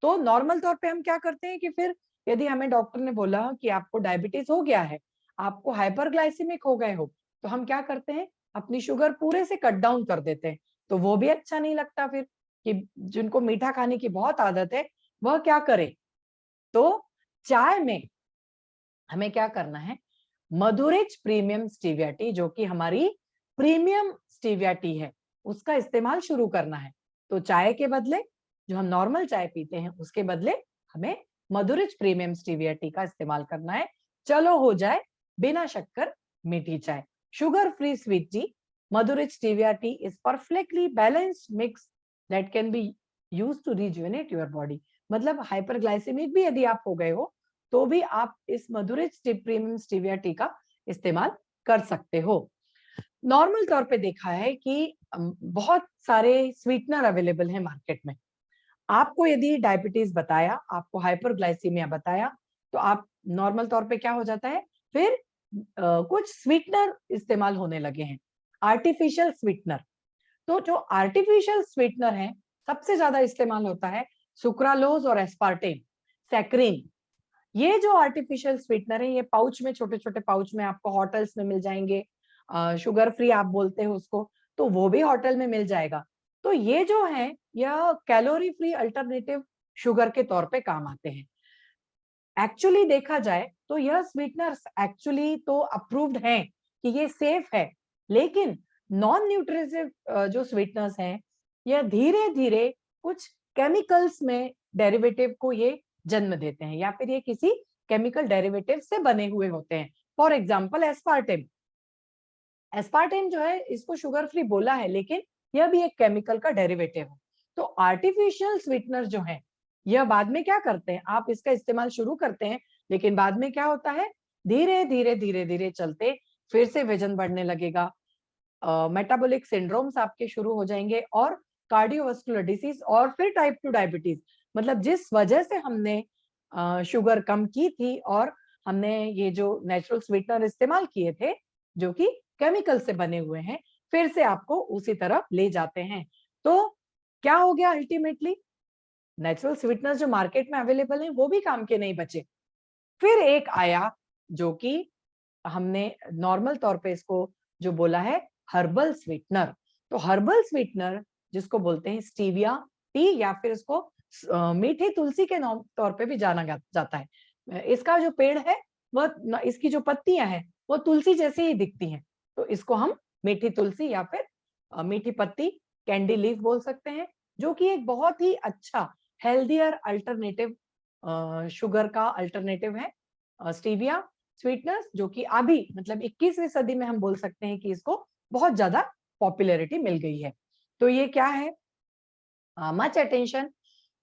तो नॉर्मल तौर पे हम क्या करते हैं कि फिर यदि हमें डॉक्टर ने बोला कि आपको डायबिटीज हो गया है, आपको हाइपरग्लाइसेमिक हो गए हो, तो हम क्या करते हैं, अपनी शुगर पूरे से कट डाउन कर देते हैं। तो वो भी अच्छा नहीं लगता फिर, कि जिनको मीठा खाने की बहुत आदत है वह क्या करे। तो चाय में हमें क्या करना है, मधुरिच प्रीमियम स्टीविया टी, जो कि हमारी प्रीमियम स्टीविया टी है, उसका इस्तेमाल शुरू करना है। तो चाय के बदले, जो हम नॉर्मल चाय पीते हैं उसके बदले हमें मधुरिच प्रीमियम स्टीविया टी का इस्तेमाल करना है। चलो हो जाए बिना शक्कर मीठी चाय, sugar free sweet tea. Madhurich stevia tea is perfectly balanced mix that can be used to rejuvenate your body. मतलब हाइपरग्लाइसेमिक भी यदि आप हो गए हो तो भी आप इस मधुरिच प्रीमियम स्टीविया टी का इस्तेमाल कर सकते हो। नॉर्मल तौर पे देखा है कि बहुत सारे स्वीटनर अवेलेबल हैं मार्केट में। आपको यदि डायबिटीज बताया, आपको हाइपरग्लाइसीमिया बताया, तो आप नॉर्मल तौर पे क्या हो जाता है, फिर कुछ स्वीटनर इस्तेमाल होने लगे हैं, आर्टिफिशियल स्वीटनर। तो जो आर्टिफिशियल स्वीटनर है सबसे ज्यादा इस्तेमाल होता है सुक्रालोज और एस्पार्टेम, सैक्रिन। ये जो आर्टिफिशियल स्वीटनर है ये पाउच में, छोटे छोटे पाउच में आपको होटल्स में मिल जाएंगे, शुगर फ्री आप बोलते हो उसको, तो वो भी होटल में मिल जाएगा। तो ये जो है यह कैलोरी फ्री अल्टरनेटिव शुगर के तौर पे काम आते हैं। एक्चुअली देखा जाए तो यह स्वीटनर्स एक्चुअली तो अप्रूव्ड हैं कि ये सेफ है, लेकिन नॉन न्यूट्रिटिव जो स्वीटनर्स हैं यह धीरे धीरे कुछ केमिकल्स में डेरिवेटिव को ये जन्म देते हैं, या फिर ये किसी केमिकल डेरिवेटिव से बने हुए होते हैं। फॉर एग्जाम्पल एस्पार्टेम, एस्पार्टेम जो है इसको शुगर फ्री बोला है, लेकिन यह भी एक केमिकल का डेरिवेटिव है। तो आर्टिफिशियल स्वीटनर जो है यह बाद में क्या करते हैं, आप इसका इस्तेमाल शुरू करते हैं, लेकिन बाद में क्या होता है, धीरे धीरे धीरे धीरे चलते फिर से वजन बढ़ने लगेगा, मेटाबॉलिक सिंड्रोम्स आपके शुरू हो जाएंगे और कार्डियोवास्कुलर डिसीज और फिर टाइप 2 डायबिटीज। मतलब जिस वजह से हमने शुगर कम की थी और हमने ये जो नेचुरल स्वीटनर इस्तेमाल किए थे जो कि केमिकल से बने हुए हैं, फिर से आपको उसी तरफ ले जाते हैं। तो क्या हो गया अल्टीमेटली, नेचुरल स्वीटनर जो मार्केट में अवेलेबल है वो भी काम के नहीं बचे। फिर एक आया जो कि हमने नॉर्मल तौर पे इसको जो बोला है हर्बल स्वीटनर। तो हर्बल स्वीटनर जिसको बोलते हैं स्टीविया टी या फिर इसको मीठी तुलसी के नाम तौर पे भी जाना जाता है। इसका जो पेड़ है वह, इसकी जो पत्तियां हैं वो तुलसी जैसी ही दिखती हैं, तो इसको हम मीठी तुलसी या फिर मीठी पत्ती कैंडी लीफ बोल सकते हैं, जो कि एक बहुत ही अच्छा हेल्दियर अल्टरनेटिव शुगर का अल्टरनेटिव है स्टीविया स्वीटनर्स, जो कि अभी मतलब 21वीं सदी में हम बोल सकते हैं कि इसको बहुत ज्यादा पॉपुलैरिटी मिल गई है। तो ये क्या है, मच अटेंशन,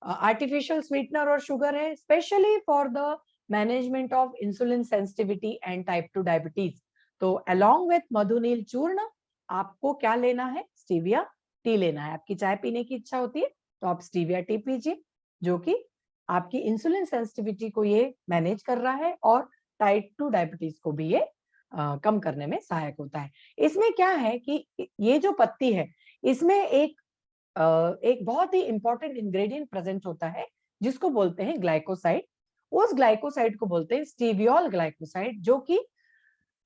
आर्टिफिशियल स्वीटनर और शुगर है specially for the management of insulin sensitivity and type 2 diabetes. तो अलोंग विथ मधुनील चूर्ण आपको क्या लेना है, स्टीविया टी लेना है। आपकी चाय पीने की इच्छा होती है तो आप स्टीविया टी पीजिए, जो कि आपकी इंसुलिन सेंसिटिविटी को ये मैनेज कर रहा है और टाइप 2 डायबिटीज को भी ये कम करने में सहायक होता है। इसमें क्या है कि ये जो पत्ती है इसमें एक बहुत ही इंपॉर्टेंट इंग्रेडिएंट प्रेजेंट होता है जिसको बोलते हैं ग्लाइकोसाइड। उस ग्लाइकोसाइड को बोलते हैं स्टीवियोल ग्लाइकोसाइड, जो कि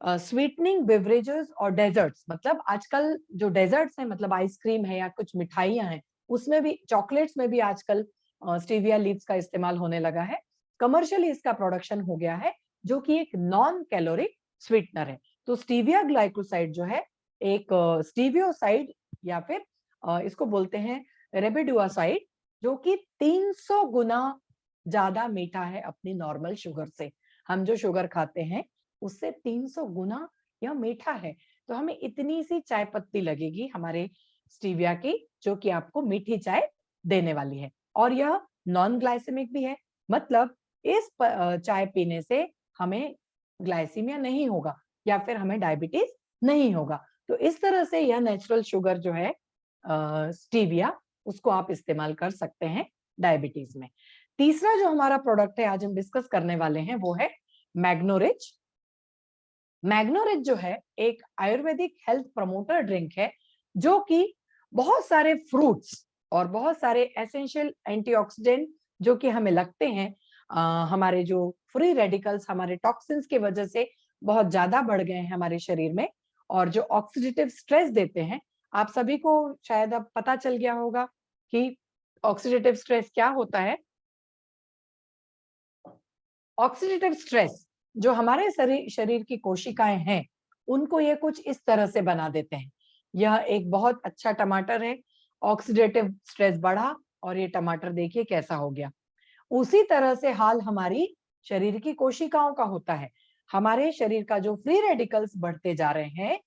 स्वीटनिंग बेवरेजेस और डेजर्ट्स, मतलब आजकल जो डेजर्ट्स हैं मतलब आइसक्रीम है या कुछ मिठाइयां हैं उसमें भी, चॉकलेट्स में भी आजकल स्टीविया लीव्स का इस्तेमाल होने लगा है। कमर्शियली इसका प्रोडक्शन हो गया है, जो कि एक नॉन कैलोरिक स्वीटनर है। तो स्टीविया ग्लाइकोसाइड जो है एक स्टीवियोसाइड या फिर इसको बोलते हैं रेबिडुआसाइड, जो कि 300 गुना ज्यादा मीठा है अपनी नॉर्मल शुगर से। हम जो शुगर खाते हैं उससे 300 गुना यह मीठा है। तो हमें इतनी सी चाय पत्ती लगेगी हमारे स्टीविया की, जो कि आपको मीठी चाय देने वाली है। और यह नॉन ग्लाइसेमिक भी है, मतलब इस चाय पीने से हमें ग्लाइसीमिया नहीं होगा या फिर हमें डायबिटीज नहीं होगा। तो इस तरह से यह नेचुरल शुगर जो है स्टीविया, उसको आप इस्तेमाल कर सकते हैं डायबिटीज में। तीसरा जो हमारा प्रोडक्ट है आज हम डिस्कस करने वाले हैं वो है मैग्नोरिच। मैग्नोरिच जो है एक आयुर्वेदिक हेल्थ प्रमोटर ड्रिंक है, जो कि बहुत सारे फ्रूट्स और बहुत सारे एसेंशियल एंटीऑक्सीडेंट जो कि हमें लगते हैं हमारे जो फ्री रेडिकल्स हमारे टॉक्सिन्स की वजह से बहुत ज्यादा बढ़ गए हैं हमारे शरीर में, और जो ऑक्सीडेटिव स्ट्रेस देते हैं। आप सभी को शायद अब पता चल गया होगा कि ऑक्सीडेटिव स्ट्रेस क्या होता है। ऑक्सीडेटिव स्ट्रेस जो हमारे शरीर की कोशिकाएं हैं उनको ये कुछ इस तरह से बना देते हैं। यह एक बहुत अच्छा टमाटर है, ऑक्सीडेटिव स्ट्रेस बढ़ा और ये टमाटर देखिए कैसा हो गया। उसी तरह से हाल हमारी शरीर की कोशिकाओं का होता है। हमारे शरीर का जो फ्री रेडिकल्स बढ़ते जा रहे हैं,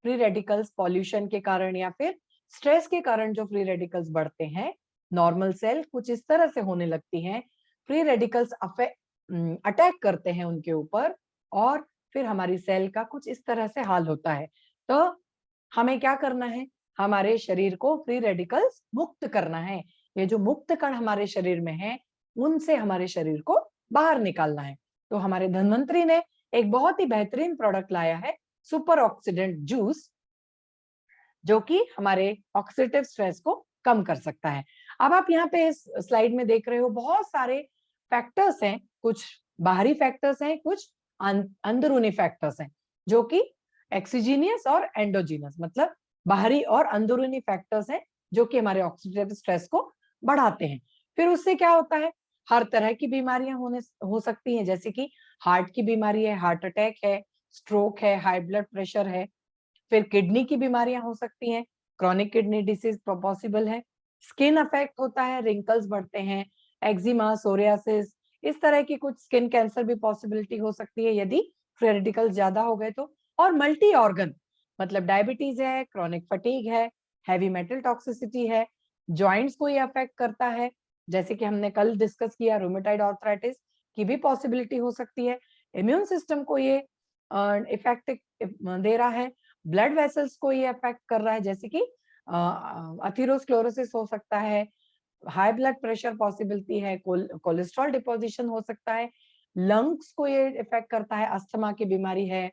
फ्री रेडिकल्स पॉल्यूशन के कारण या फिर स्ट्रेस के कारण जो फ्री रेडिकल्स बढ़ते हैं, नॉर्मल सेल कुछ इस तरह से होने लगती हैं। फ्री रेडिकल्स अटैक करते हैं उनके ऊपर और फिर हमारी सेल का कुछ इस तरह से हाल होता है। तो हमें क्या करना है, हमारे शरीर को फ्री रेडिकल्स मुक्त करना है। ये जो मुक्त कण हमारे शरीर में है उनसे हमारे शरीर को बाहर निकालना है। तो हमारे धन्वंतरी ने एक बहुत ही बेहतरीन प्रोडक्ट लाया है, सुपर ऑक्सीडेंट जूस, जो कि हमारे ऑक्सीडेटिव स्ट्रेस को कम कर सकता है। अब आप यहाँ पे इस स्लाइड में देख रहे हो बहुत सारे फैक्टर्स हैं, कुछ बाहरी फैक्टर्स हैं, कुछ अंदरूनी फैक्टर्स हैं, जो कि एक्सीजीनियस और एंडोजीनियस, मतलब बाहरी और अंदरूनी फैक्टर्स हैं जो कि हमारे ऑक्सीडेटिव स्ट्रेस को बढ़ाते हैं। फिर उससे क्या होता है, हर तरह की बीमारियां हो सकती हैं, जैसे कि हार्ट की बीमारी है, हार्ट अटैक है, स्ट्रोक है, हाई ब्लड प्रेशर है। फिर किडनी की बीमारियां हो सकती हैं, क्रॉनिक किडनी डिसीज पॉसिबल है। स्किन अफेक्ट होता है, रिंकल्स बढ़ते हैं, एक्जिमा, सोरियासिस, इस तरह की कुछ स्किन कैंसर भी पॉसिबिलिटी हो सकती है यदि फ्री रेडिकल्स ज्यादा हो गए तो। और मल्टी ऑर्गन, मतलब डायबिटीज है, क्रॉनिक फटीग है, हैवी मेटल टॉक्सिसिटी है, जॉइंट्स को ये अफेक्ट करता है, जैसे कि हमने कल डिस्कस किया रूमेटाइड आर्थराइटिस की भी पॉसिबिलिटी हो सकती है। इम्यून सिस्टम को ये इफेक्ट दे रहा है, ब्लड वेसल्स को ये अफेक्ट कर रहा है, जैसे कि अथेरोस्क्लेरोसिस हो सकता है, हाई ब्लड प्रेशर पॉसिबिलिटी है, कोलेस्ट्रॉल डिपोजिशन हो सकता है, लंग्स को ये इफेक्ट करता है, अस्थमा की बीमारी है,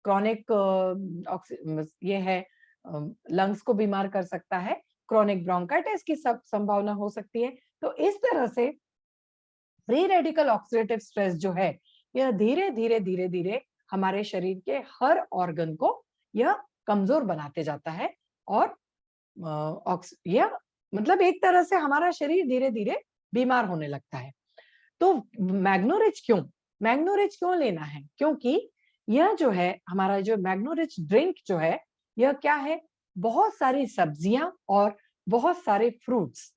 क्रॉनिक ये है, लंग्स को बीमार कर सकता है, क्रॉनिक ब्रोंकाइटिस की सब संभावना हो सकती है। तो इस तरह से फ्री रेडिकल ऑक्सीडेटिव स्ट्रेस जो है, यह धीरे धीरे धीरे धीरे हमारे शरीर के हर ऑर्गन को यह कमजोर बनाते जाता है, और यह मतलब एक तरह से हमारा शरीर धीरे धीरे बीमार होने लगता है। तो मैग्नो रिच क्यों लेना है? क्योंकि यह जो है हमारा जो मैग्नो रिच ड्रिंक जो है, यह क्या है, बहुत सारी सब्जियां और बहुत सारे फ्रूट्स।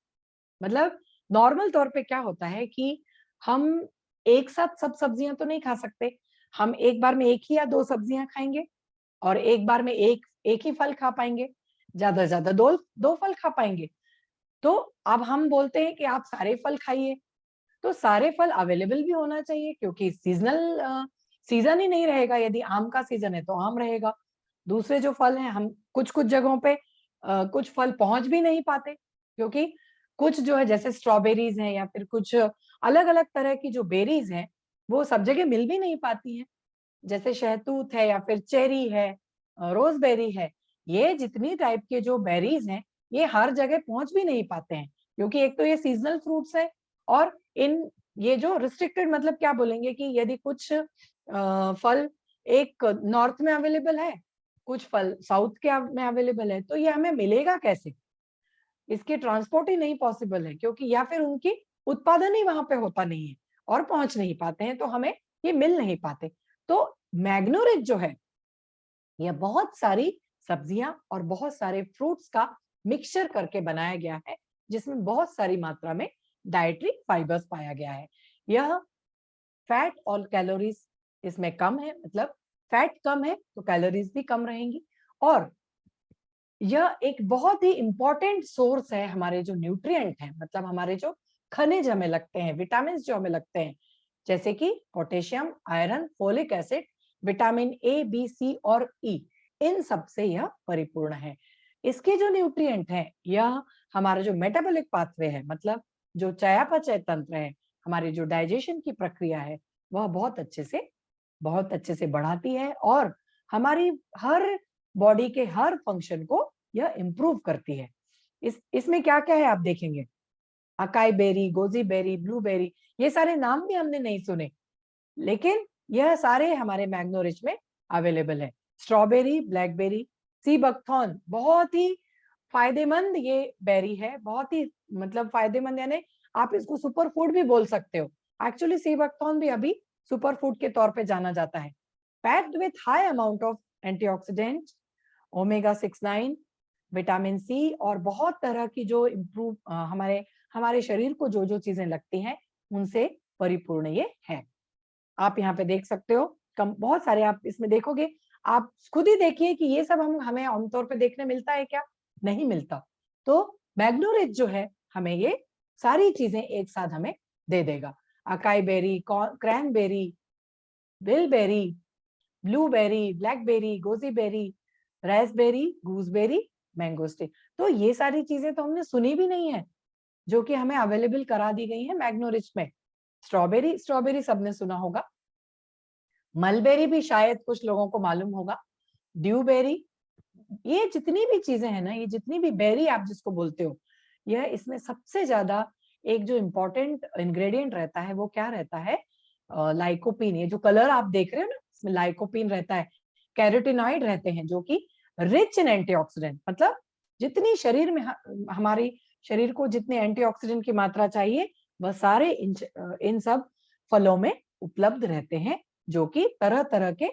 मतलब नॉर्मल तौर पे क्या होता है कि हम एक साथ सब सब्जियां तो नहीं खा सकते, हम एक बार में एक ही या दो सब्जियां खाएंगे, और एक बार में एक एक ही फल खा पाएंगे, ज्यादा से ज्यादा दो दो फल खा पाएंगे। तो अब हम बोलते हैं कि आप सारे फल खाइए, तो सारे फल अवेलेबल भी होना चाहिए, क्योंकि सीजन ही नहीं रहेगा। यदि आम का सीजन है तो आम रहेगा, दूसरे जो फल हैं, हम कुछ कुछ जगहों पे कुछ फल पहुंच भी नहीं पाते, क्योंकि कुछ जो है जैसे स्ट्रॉबेरीज हैं या फिर कुछ अलग अलग तरह की जो बेरीज हैं, वो सब जगह मिल भी नहीं पाती हैं। जैसे शहतूत है या फिर चेरी है, रोजबेरी है, ये जितनी टाइप के जो बेरीज हैं, ये हर जगह पहुंच भी नहीं पाते हैं, क्योंकि एक तो ये सीजनल फ्रूट्स है, और इन ये जो रिस्ट्रिक्टेड, मतलब क्या बोलेंगे कि यदि कुछ फल एक नॉर्थ में अवेलेबल है, कुछ फल साउथ के में अवेलेबल है, तो ये हमें मिलेगा कैसे? इसकी ट्रांसपोर्ट ही नहीं पॉसिबल है, क्योंकि या फिर उनकी उत्पादन ही वहां पे होता नहीं है और पहुंच नहीं पाते हैं, तो हमें ये मिल नहीं पाते। तो मैग्नो रिच जो है, यह बहुत सारी सब्जियां और बहुत सारे फ्रूट्स का मिक्सचर करके बनाया गया है, जिसमें बहुत सारी मात्रा में डाइटरी फाइबर्स पाया गया है। यह फैट और कैलोरीज इसमें कम है, मतलब फैट कम है तो कैलोरीज भी कम रहेंगी, और यह एक बहुत ही इंपॉर्टेंट सोर्स है हमारे जो न्यूट्रिएंट हैं, मतलब हमारे जो खनिज हमें लगते हैं, विटामिन जो हमें लगते हैं, जैसे कि potassium, iron, folic acid, vitamin A, B, C और ई, इन सब से यह परिपूर्ण है। इसके जो न्यूट्रिएंट हैं, यह हमारा जो मेटाबॉलिक पाथवे है, मतलब जो चयापचय तंत्र है, हमारी जो डाइजेशन की प्रक्रिया है, वह बहुत अच्छे से बढ़ाती है, और हमारी हर बॉडी के हर फंक्शन को यह इंप्रूव करती है। इसमें क्या क्या है आप देखेंगे, acai berry, goji berry, blueberry, ये सारे नाम भी हमने नहीं सुने, लेकिन यह सारे हमारे मैग्नो रिच में अवेलेबल है। स्ट्रॉबेरी, ब्लैकबेरी, सी बकथॉर्न, बहुत ही फायदेमंद ये बेरी है, बहुत ही मतलब फायदेमंद, यानी आप इसको सुपर फूड भी बोल सकते हो। एक्चुअली सी बकथॉर्न भी अभी सुपर फूड के तौर पे जाना जाता है। Packed with high amount of antioxidant, omega 6, 9, vitamin C, और बहुत तरह की जो इम्प्रूव हमारे हमारे शरीर को जो जो चीजें लगती हैं, उनसे परिपूर्ण ये है। आप यहाँ पे देख सकते हो, कम बहुत सारे आप इसमें देखोगे, आप खुद ही देखिए कि ये सब हमें आमतौर पे देखने मिलता है क्या? नहीं मिलता। तो मैग्नो रिच जो है, हमें ये सारी चीजें एक साथ हमें दे देगा। Acai berry, cranberry, bilberry, blueberry, blackberry, goji berry, raspberry, gooseberry, mangosteen. तो ये सारी चीजें तो हमने सुनी भी नहीं है, जो कि हमें अवेलेबल करा दी गई है मैग्नो रिच में। स्ट्रॉबेरी, स्ट्रॉबेरी सबने सुना होगा, मलबेरी भी शायद कुछ लोगों को मालूम होगा, ड्यूबेरी, ये जितनी भी चीजें हैं ना, ये जितनी भी बेरी आप जिसको बोलते हो, यह इसमें सबसे ज्यादा एक जो इम्पोर्टेंट इंग्रेडिएंट रहता है, वो क्या रहता है? लाइकोपीन। ये जो कलर आप देख रहे हो ना, इसमें लाइकोपीन रहता है, कैरोटीनॉइड रहते हैं, जो कि रिच इन एंटीऑक्सीडेंट, मतलब जितनी शरीर में हमारी शरीर को जितने एंटीऑक्सीडेंट की मात्रा चाहिए, वह सारे इन सब फलों में उपलब्ध रहते हैं, जो कि तरह तरह के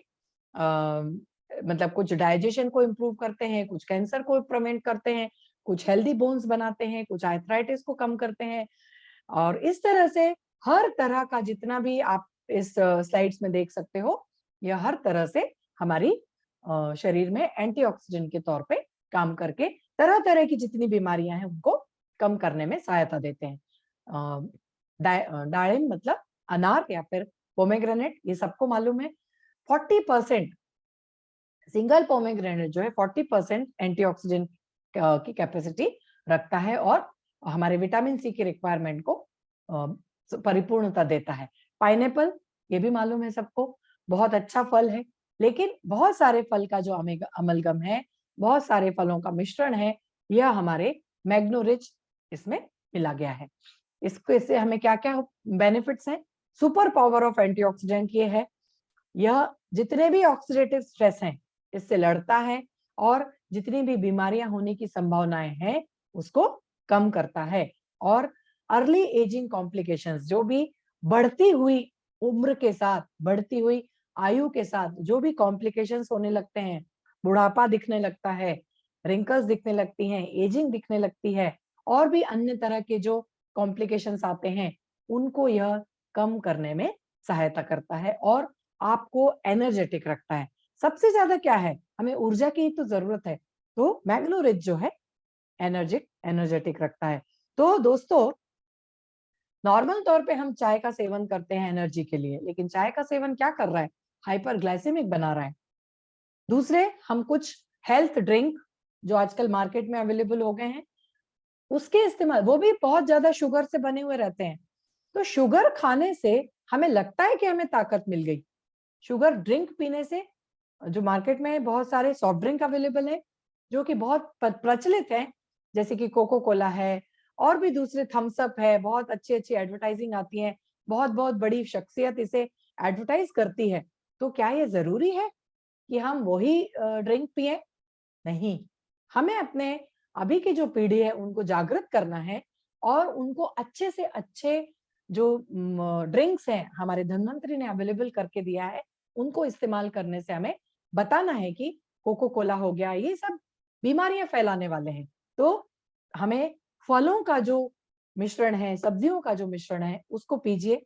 मतलब कुछ डाइजेशन को इम्प्रूव करते हैं, कुछ कैंसर को प्रिवेंट करते हैं, कुछ हेल्दी बोन्स बनाते हैं, कुछ आर्थराइटिस को कम करते हैं, और इस तरह से हर तरह का जितना भी आप इस स्लाइड्स में देख सकते हो, यह हर तरह से हमारी शरीर में एंटीऑक्सीडेंट के तौर पे काम करके तरह तरह की जितनी बीमारियां हैं उनको कम करने में सहायता देते हैं। दाड़िम मतलब अनार या फिर पोमेग्रेनेट, ये सबको मालूम है, 40% सिंगल पोमेग्रेनेट जो है 40% एंटीऑक्सीडेंट की कैपेसिटी रखता है और हमारे विटामिन सी की रिक्वायरमेंट को परिपूर्णता देता है। पाइनएप्पल, ये भी मालूम है सबको, बहुत अच्छा फल है, लेकिन बहुत सारे फल का जो अमलगम है, बहुत सारे फलों का मिश्रण है, यह हमारे मैग्नो रिच इसमें मिला गया है। इसको इससे हमें क्या क्या बेनिफिट्स हैं? सुपर पावर ऑफ एंटीऑक्सीडेंट ये है, यह जितने भी ऑक्सीडेटिव स्ट्रेस हैं इससे लड़ता है और जितनी भी बीमारियां होने की संभावनाएं हैं उसको कम करता है। और अर्ली एजिंग कॉम्प्लिकेशंस, जो भी बढ़ती हुई उम्र के साथ, बढ़ती हुई आयु के साथ जो भी कॉम्प्लिकेशंस होने लगते हैं, बुढ़ापा दिखने लगता है, रिंकल्स दिखने लगती हैं, एजिंग दिखने लगती है, और भी अन्य तरह के जो कॉम्प्लिकेशंस आते हैं, उनको यह कम करने में सहायता करता है और आपको एनर्जेटिक रखता है। सबसे ज्यादा क्या है, हमें ऊर्जा की तो जरूरत है, तो मैग्नो रिच जो है एनर्जेटिक रखता है। तो दोस्तों, नॉर्मल तौर पे हम चाय का सेवन करते हैं एनर्जी के लिए, लेकिन चाय का सेवन क्या कर रहा है? हाइपरग्लाइसेमिक बना रहा है। दूसरे, हम कुछ हेल्थ ड्रिंक जो आजकल मार्केट में अवेलेबल हो गए हैं, उसके इस्तेमाल, वो भी बहुत ज्यादा शुगर से बने हुए रहते हैं। तो शुगर खाने से हमें लगता है कि हमें ताकत मिल गई। शुगर ड्रिंक पीने से, जो मार्केट में बहुत सारे सॉफ्ट ड्रिंक अवेलेबल है जो कि बहुत प्रचलित है, जैसे कि कोको कोला है और भी दूसरे, थम्स अप है, बहुत अच्छी अच्छी एडवर्टाइजिंग आती है, बहुत बहुत बड़ी शख्सियत इसे एडवर्टाइज करती है। तो क्या ये जरूरी है कि हम वही ड्रिंक पिए? नहीं, हमें अपने अभी की जो पीढ़ी है उनको जागृत करना है और उनको अच्छे से अच्छे जो ड्रिंक्स हैं हमारे धन्वंतरी ने अवेलेबल करके दिया है, उनको इस्तेमाल करने से हमें बताना है कि कोको कोला हो गया, ये सब बीमारियां फैलाने वाले हैं। तो हमें फलों का जो मिश्रण है, सब्जियों का जो मिश्रण है, उसको पीजिए,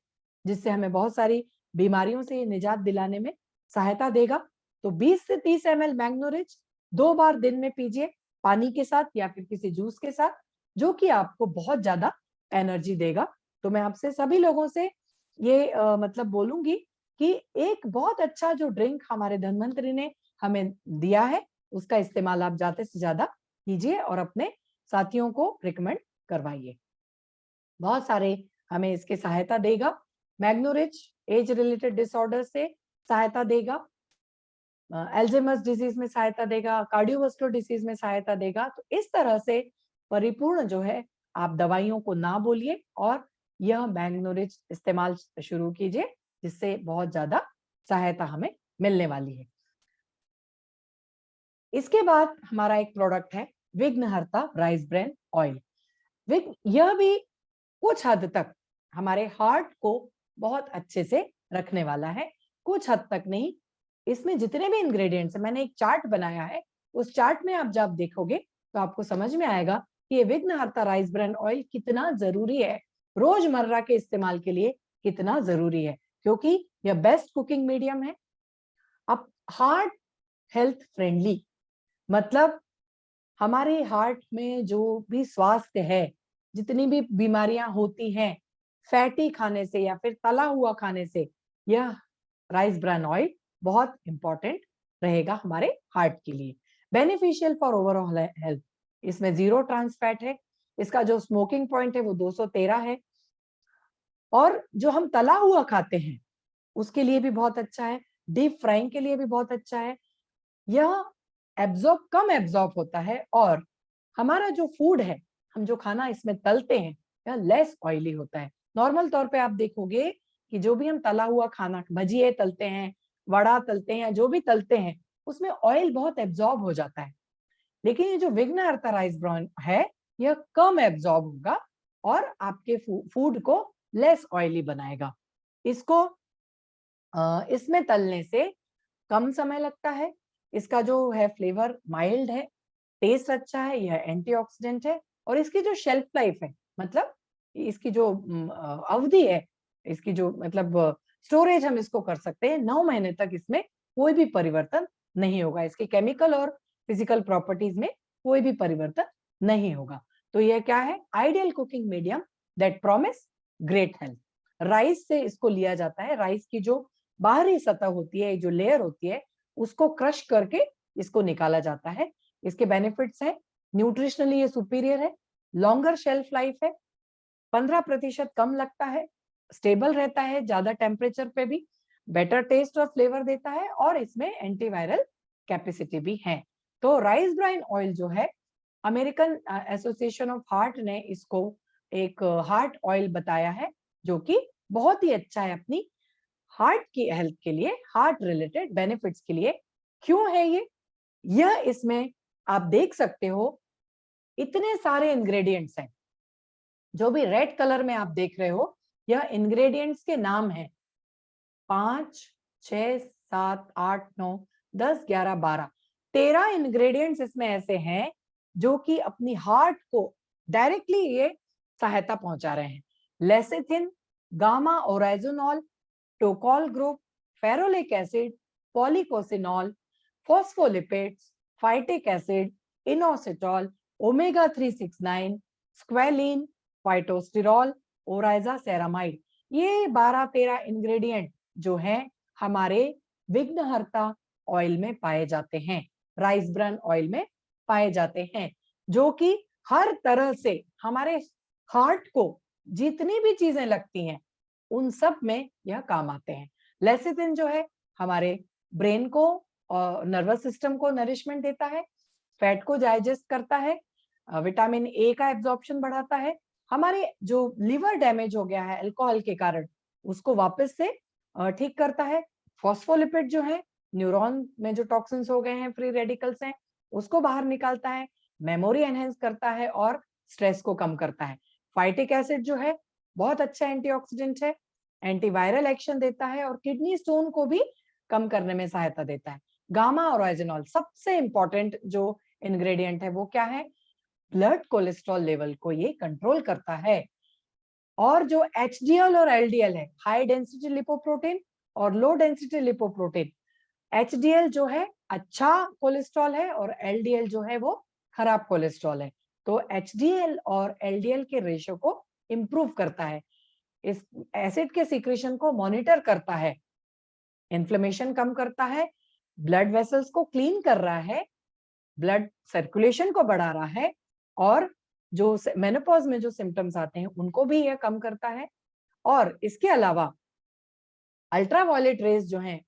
जिससे हमें बहुत सारी बीमारियों से निजात दिलाने में सहायता देगा। तो 20 से 30 ml मैग्नो रिच 2 बार दिन में पीजिए, पानी के साथ या फिर किसी जूस के साथ, जो कि आपको बहुत ज्यादा एनर्जी देगा। तो मैं आपसे सभी लोगों से ये मतलब बोलूंगी कि एक बहुत अच्छा जो ड्रिंक हमारे धन्वंतरी ने हमें दिया है, उसका इस्तेमाल आप ज्यादा से ज्यादा कीजिए और अपने साथियों को रिकमेंड करवाइए। बहुत सारे हमें इसके सहायता देगा। मैग्नो रिच एज रिलेटेड डिसऑर्डर से सहायता देगा, अल्जाइमर्स डिजीज में सहायता देगा, कार्डियोवास्कुलर डिजीज में सहायता देगा। तो इस तरह से परिपूर्ण जो है, आप दवाइयों को ना बोलिए और यह मैग्नो रिच इस्तेमाल शुरू कीजिए, जिससे बहुत ज्यादा सहायता हमें मिलने वाली है। इसके बाद हमारा एक प्रोडक्ट है विघ्नहर्ता राइस ब्रेन ऑयल। यह भी कुछ हद तक हमारे हार्ट को बहुत अच्छे से रखने वाला है, कुछ हद तक नहीं। इसमें जितने भी इंग्रेडिएंट्स हैं, मैंने एक चार्ट बनाया है, उस चार्ट में आप जब देखोगे तो आपको समझ में आएगा कि ये विघ्नहर्ता राइस ब्रेन ऑयल कितना जरूरी है, रोजमर्रा के इस्तेमाल के लिए कितना जरूरी है, क्योंकि यह बेस्ट कुकिंग मीडियम है। अब हार्ट हेल्थ फ्रेंडली मतलब हमारे हार्ट में जो भी स्वास्थ्य है, जितनी भी बीमारियां होती हैं फैटी खाने से या फिर तला हुआ खाने से, यह राइस ब्रान ऑयल बहुत इंपॉर्टेंट रहेगा हमारे हार्ट के लिए। बेनिफिशियल फॉर ओवरऑल हेल्थ, इसमें 0 ट्रांस फैट है, इसका जो स्मोकिंग पॉइंट है वो 213 है, और जो हम तला हुआ खाते हैं उसके लिए भी बहुत अच्छा है, डीप फ्राइंग के लिए भी बहुत अच्छा है। यह कम एब्जॉर्ब होता है और हमारा जो फूड है, हम जो खाना इसमें तलते हैं, यह लेस ऑयली होता है। नॉर्मल तौर पे आप देखोगे कि जो भी हम तला हुआ खाना, भजिए तलते हैं, वड़ा तलते हैं, जो भी तलते हैं, उसमें ऑयल बहुत एब्जॉर्ब हो जाता है। लेकिन ये जो विघ्नहर्ता राइस ब्रान है, यह कम एब्जॉर्ब होगा और आपके फूड को लेस ऑयली बनाएगा। इसको इसमें तलने से कम समय लगता है, इसका जो है फ्लेवर माइल्ड है, टेस्ट अच्छा है, यह एंटीऑक्सीडेंट है, और इसकी जो शेल्फ लाइफ है, मतलब इसकी जो अवधि है, इसकी जो मतलब स्टोरेज हम इसको कर सकते हैं 9 महीने तक, इसमें कोई भी परिवर्तन नहीं होगा, इसके केमिकल और फिजिकल प्रॉपर्टीज में कोई भी परिवर्तन नहीं होगा। तो यह क्या है? Ideal cooking medium that promise great health. Rice से इसको लिया जाता है, राइस की जो बाहरी सतह होती है, जो लेयर होती है, उसको क्रश करके इसको निकाला जाता है। इसके बेनिफिट्स हैं, न्यूट्रिशनली ये सुपीरियर है, लॉन्गर शेल्फ लाइफ है, 15% कम लगता है, स्टेबल रहता है ज्यादा टेम्परेचर पे भी, बेटर टेस्ट और फ्लेवर देता है, और इसमें एंटीवायरल कैपेसिटी भी है। तो राइस ब्राइन ऑयल जो है, अमेरिकन एसोसिएशन ऑफ हार्ट ने इसको एक हार्ट ऑयल बताया है, जो कि बहुत ही अच्छा है अपनी हार्ट की हेल्थ के लिए, हार्ट रिलेटेड बेनिफिट्स के लिए। क्यों है ये? यह इसमें आप देख सकते हो इतने सारे इंग्रेडिएंट्स हैं, जो भी रेड कलर में आप देख रहे हो, यह इंग्रेडिएंट्स के नाम हैं। 5, 6, 7, 8, 9, 10, 11, 12, 13 इंग्रेडिएंट्स इसमें ऐसे हैं जो कि अपनी हार्ट को डायरेक्टली ये सहायता पहुंचा रहे हैं। Lecithin, gamma oryzanol, tocol group, ferulic acid, policosanol, phospholipids, phytic acid, inositol, omega 369, squalene, phytosterol, oryzaceramide, ये 12-13 इंग्रेडिएंट जो हैं हमारे विघ्नहर्ता ऑयल में पाए जाते हैं, राइस ब्रान ऑयल में पाए जाते हैं, जो कि हर तरह से हमारे हार्ट को जितनी भी चीजें लगती हैं उन सब में यह काम आते हैं। लेसिथिन जो है हमारे ब्रेन को और नर्वस सिस्टम को नरिशमेंट देता है, फैट को डाइजेस्ट करता है, विटामिन ए का एब्जॉर्प्शन बढ़ाता है, हमारे जो लिवर डैमेज हो गया है अल्कोहल के कारण उसको वापस से ठीक करता है। फॉस्फोलिपिड जो है न्यूरॉन में जो टॉक्सिन्स हो गए हैं, फ्री रेडिकल्स हैं, उसको बाहर निकालता है, मेमोरी एनहेंस करता है और स्ट्रेस को कम करता है। फाइटिक एसिड जो है बहुत अच्छा एंटीऑक्सीडेंट है, एंटीवायरल एक्शन देता है और किडनी स्टोन को भी कम करने में सहायता देता है। गामा ओराइजोनॉल सबसे इंपॉर्टेंट जो इंग्रेडिएंट है वो क्या है? ब्लड कोलेस्ट्रॉल लेवल को ये कंट्रोल करता है। और जो एचडीएल और एलडीएल है, हाई डेंसिटी लिपोप्रोटीन और लो डेंसिटी लिपोप्रोटीन, एचडीएल जो है अच्छा कोलेस्ट्रॉल है और एलडीएल जो है वो खराब कोलेस्ट्रॉल है। तो एचडीएल और एलडीएल के रेशियो को इंप्रूव करता है, इस एसिड के सीक्रेशन को मॉनिटर करता है, इन्फ्लेमेशन कम करता है, ब्लड वेसल्स को क्लीन कर रहा है, ब्लड सर्कुलेशन को बढ़ा रहा है, और जो मेनोपॉज में जो सिम्टम्स आते हैं उनको भी यह कम करता है। और इसके अलावा अल्ट्रावायलेट रेज जो हैं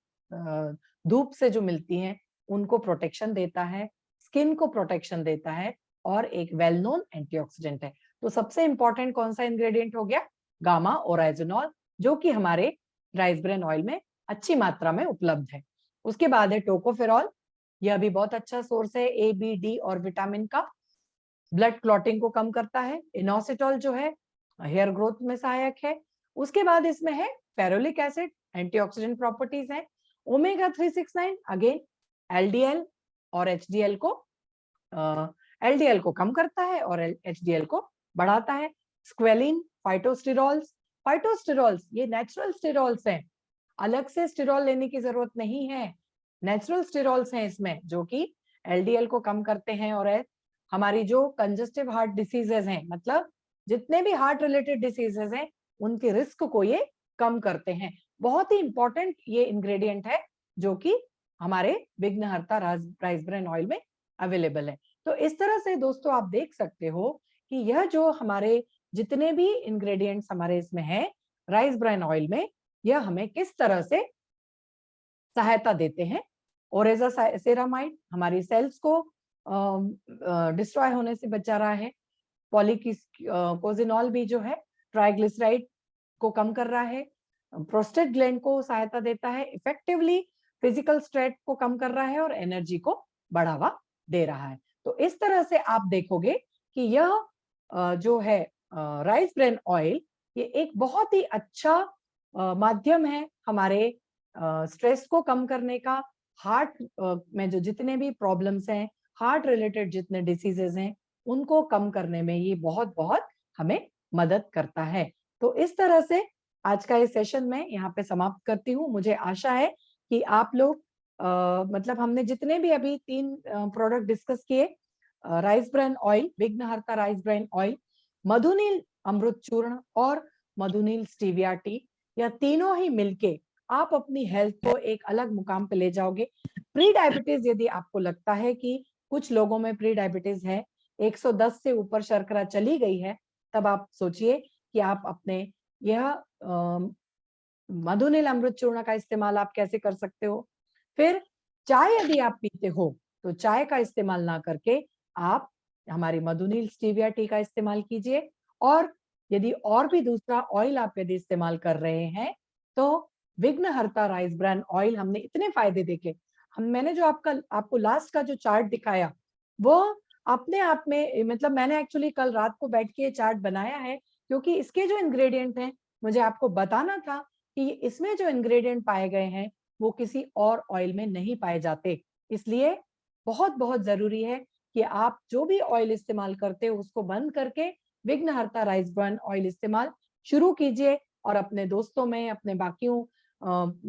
धूप से जो मिलती हैं उनको प्रोटेक्शन देता है, स्किन को प्रोटेक्शन देता है और एक वेल नोन एंटीऑक्सीडेंट है। तो सबसे इंपॉर्टेंट कौन सा इंग्रेडिएंट हो गया? गामा ओराइजोनॉल, जो कि हमारे राइस ब्रान ऑयल में अच्छी मात्रा में उपलब्ध है। उसके बाद है टोकोफेरॉल, यह भी बहुत अच्छा सोर्स है ए, बी, डी और विटामिन का, ब्लड क्लॉटिंग को कम करता है। इनोसिटॉल जो है हेयर ग्रोथ में सहायक है। उसके बाद इसमें है फेरोलिक एसिड, एंटीऑक्सीडेंट प्रॉपर्टीज हैं। ओमेगा 369 अगेन एलडीएल और एचडीएल को एलडीएल को कम करता है और एचडीएल को बढ़ाता है। स्क्वेलिन, फाइटोस्टिरॉल्स, फाइटोस्टिरॉल्स ये नेचुरल स्टेरॉल्स हैं, अलग से स्टेरॉल लेने की जरूरत नहीं है, नेचुरल स्टेरॉल्स हैं इसमें, जो कि एलडीएल को कम करते हैं और हमारी जो कंजेस्टिव हार्ट डिसीजेज हैं, मतलब जितने भी हार्ट रिलेटेड डिसीजेज हैं उनके रिस्क को ये कम करते हैं। बहुत ही इंपॉर्टेंट ये इंग्रेडिएंट है जो कि हमारे विघ्नहर्ता राइस ब्रान ऑयल में अवेलेबल है। तो इस तरह से दोस्तों आप देख सकते हो कि यह जो हमारे जितने भी इंग्रेडिएंट्स हमारे इसमें हैं राइस ब्रान ऑयल में, यह हमें किस तरह से सहायता देते हैं। ओरेजा सेरामाइड हमारी सेल्स को डिस्ट्रॉय होने से बचा रहा है। पॉलीकोजिनॉल भी जो है ट्राइग्लिसराइड को कम कर रहा है, प्रोस्टेट ग्लैंड को सहायता देता है, इफेक्टिवली फिजिकल स्ट्रेस को कम कर रहा है और एनर्जी को बढ़ावा दे रहा है। तो इस तरह से आप देखोगे कि यह जो है राइस ब्रान ऑयल, ये एक बहुत ही अच्छा माध्यम है हमारे स्ट्रेस को कम करने का, हार्ट में जो जितने भी प्रॉब्लम्स हैं, हार्ट रिलेटेड जितने डिसीजेज हैं, उनको कम करने में ये बहुत बहुत हमें मदद करता है। तो इस तरह से आज का इस सेशन में यहाँ पे समाप्त करती हूँ। मुझे आशा है कि आप लोग मतलब हमने जितने भी अभी 3 प्रोडक्ट डिस्कस किए, राइस ब्रान ऑयल, विघ्नहर्ता राइस ब्रान ऑयल, मधुनील अमृत चूर्ण और मधुनील स्टीविया टी, यह तीनों ही मिलके आप अपनी हेल्थ को एक अलग मुकाम पे ले जाओगे। प्री डायबिटीज यदि आपको लगता है कि कुछ लोगों में प्री डायबिटीज है, 110 से ऊपर शर्करा चली गई है, तब आप सोचिए कि आप अपने यह मधुनील अमृत चूर्ण का इस्तेमाल आप कैसे कर सकते हो। फिर चाय यदि आप पीते हो तो चाय का इस्तेमाल ना करके आप हमारी मधुनील स्टीविया टी का इस्तेमाल कीजिए। और यदि और भी दूसरा ऑयल आप यदि इस्तेमाल कर रहे हैं तो विघ्नहर्ता राइस ब्रान ऑयल हमने इतने फायदे देखे, मैंने जो आपको लास्ट का जो चार्ट दिखाया वो अपने आप में, मतलब मैंने एक्चुअली कल रात को बैठ के चार्ट बनाया है, क्योंकि इसके जो इंग्रेडिएंट हैं मुझे आपको बताना था कि इसमें जो इंग्रेडिएंट पाए गए हैं वो किसी और ऑयल में नहीं पाए जाते। इसलिए बहुत बहुत जरूरी है कि आप जो भी ऑयल इस्तेमाल करते हो उसको बंद करके विघ्नहर्ता राइस ब्रान ऑयल इस्तेमाल शुरू कीजिए और अपने दोस्तों में, अपने बाकियों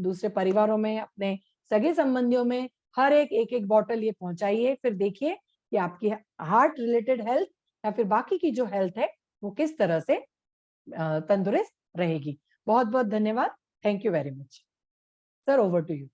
दूसरे परिवारों में, अपने सगे संबंधियों में हर एक एक बॉटल ये पहुंचाइए। फिर देखिए कि आपकी हार्ट रिलेटेड हेल्थ या फिर बाकी की जो हेल्थ है वो किस तरह से तंदुरुस्त रहेगी। बहुत बहुत धन्यवाद। Thank you very much sir, over to you.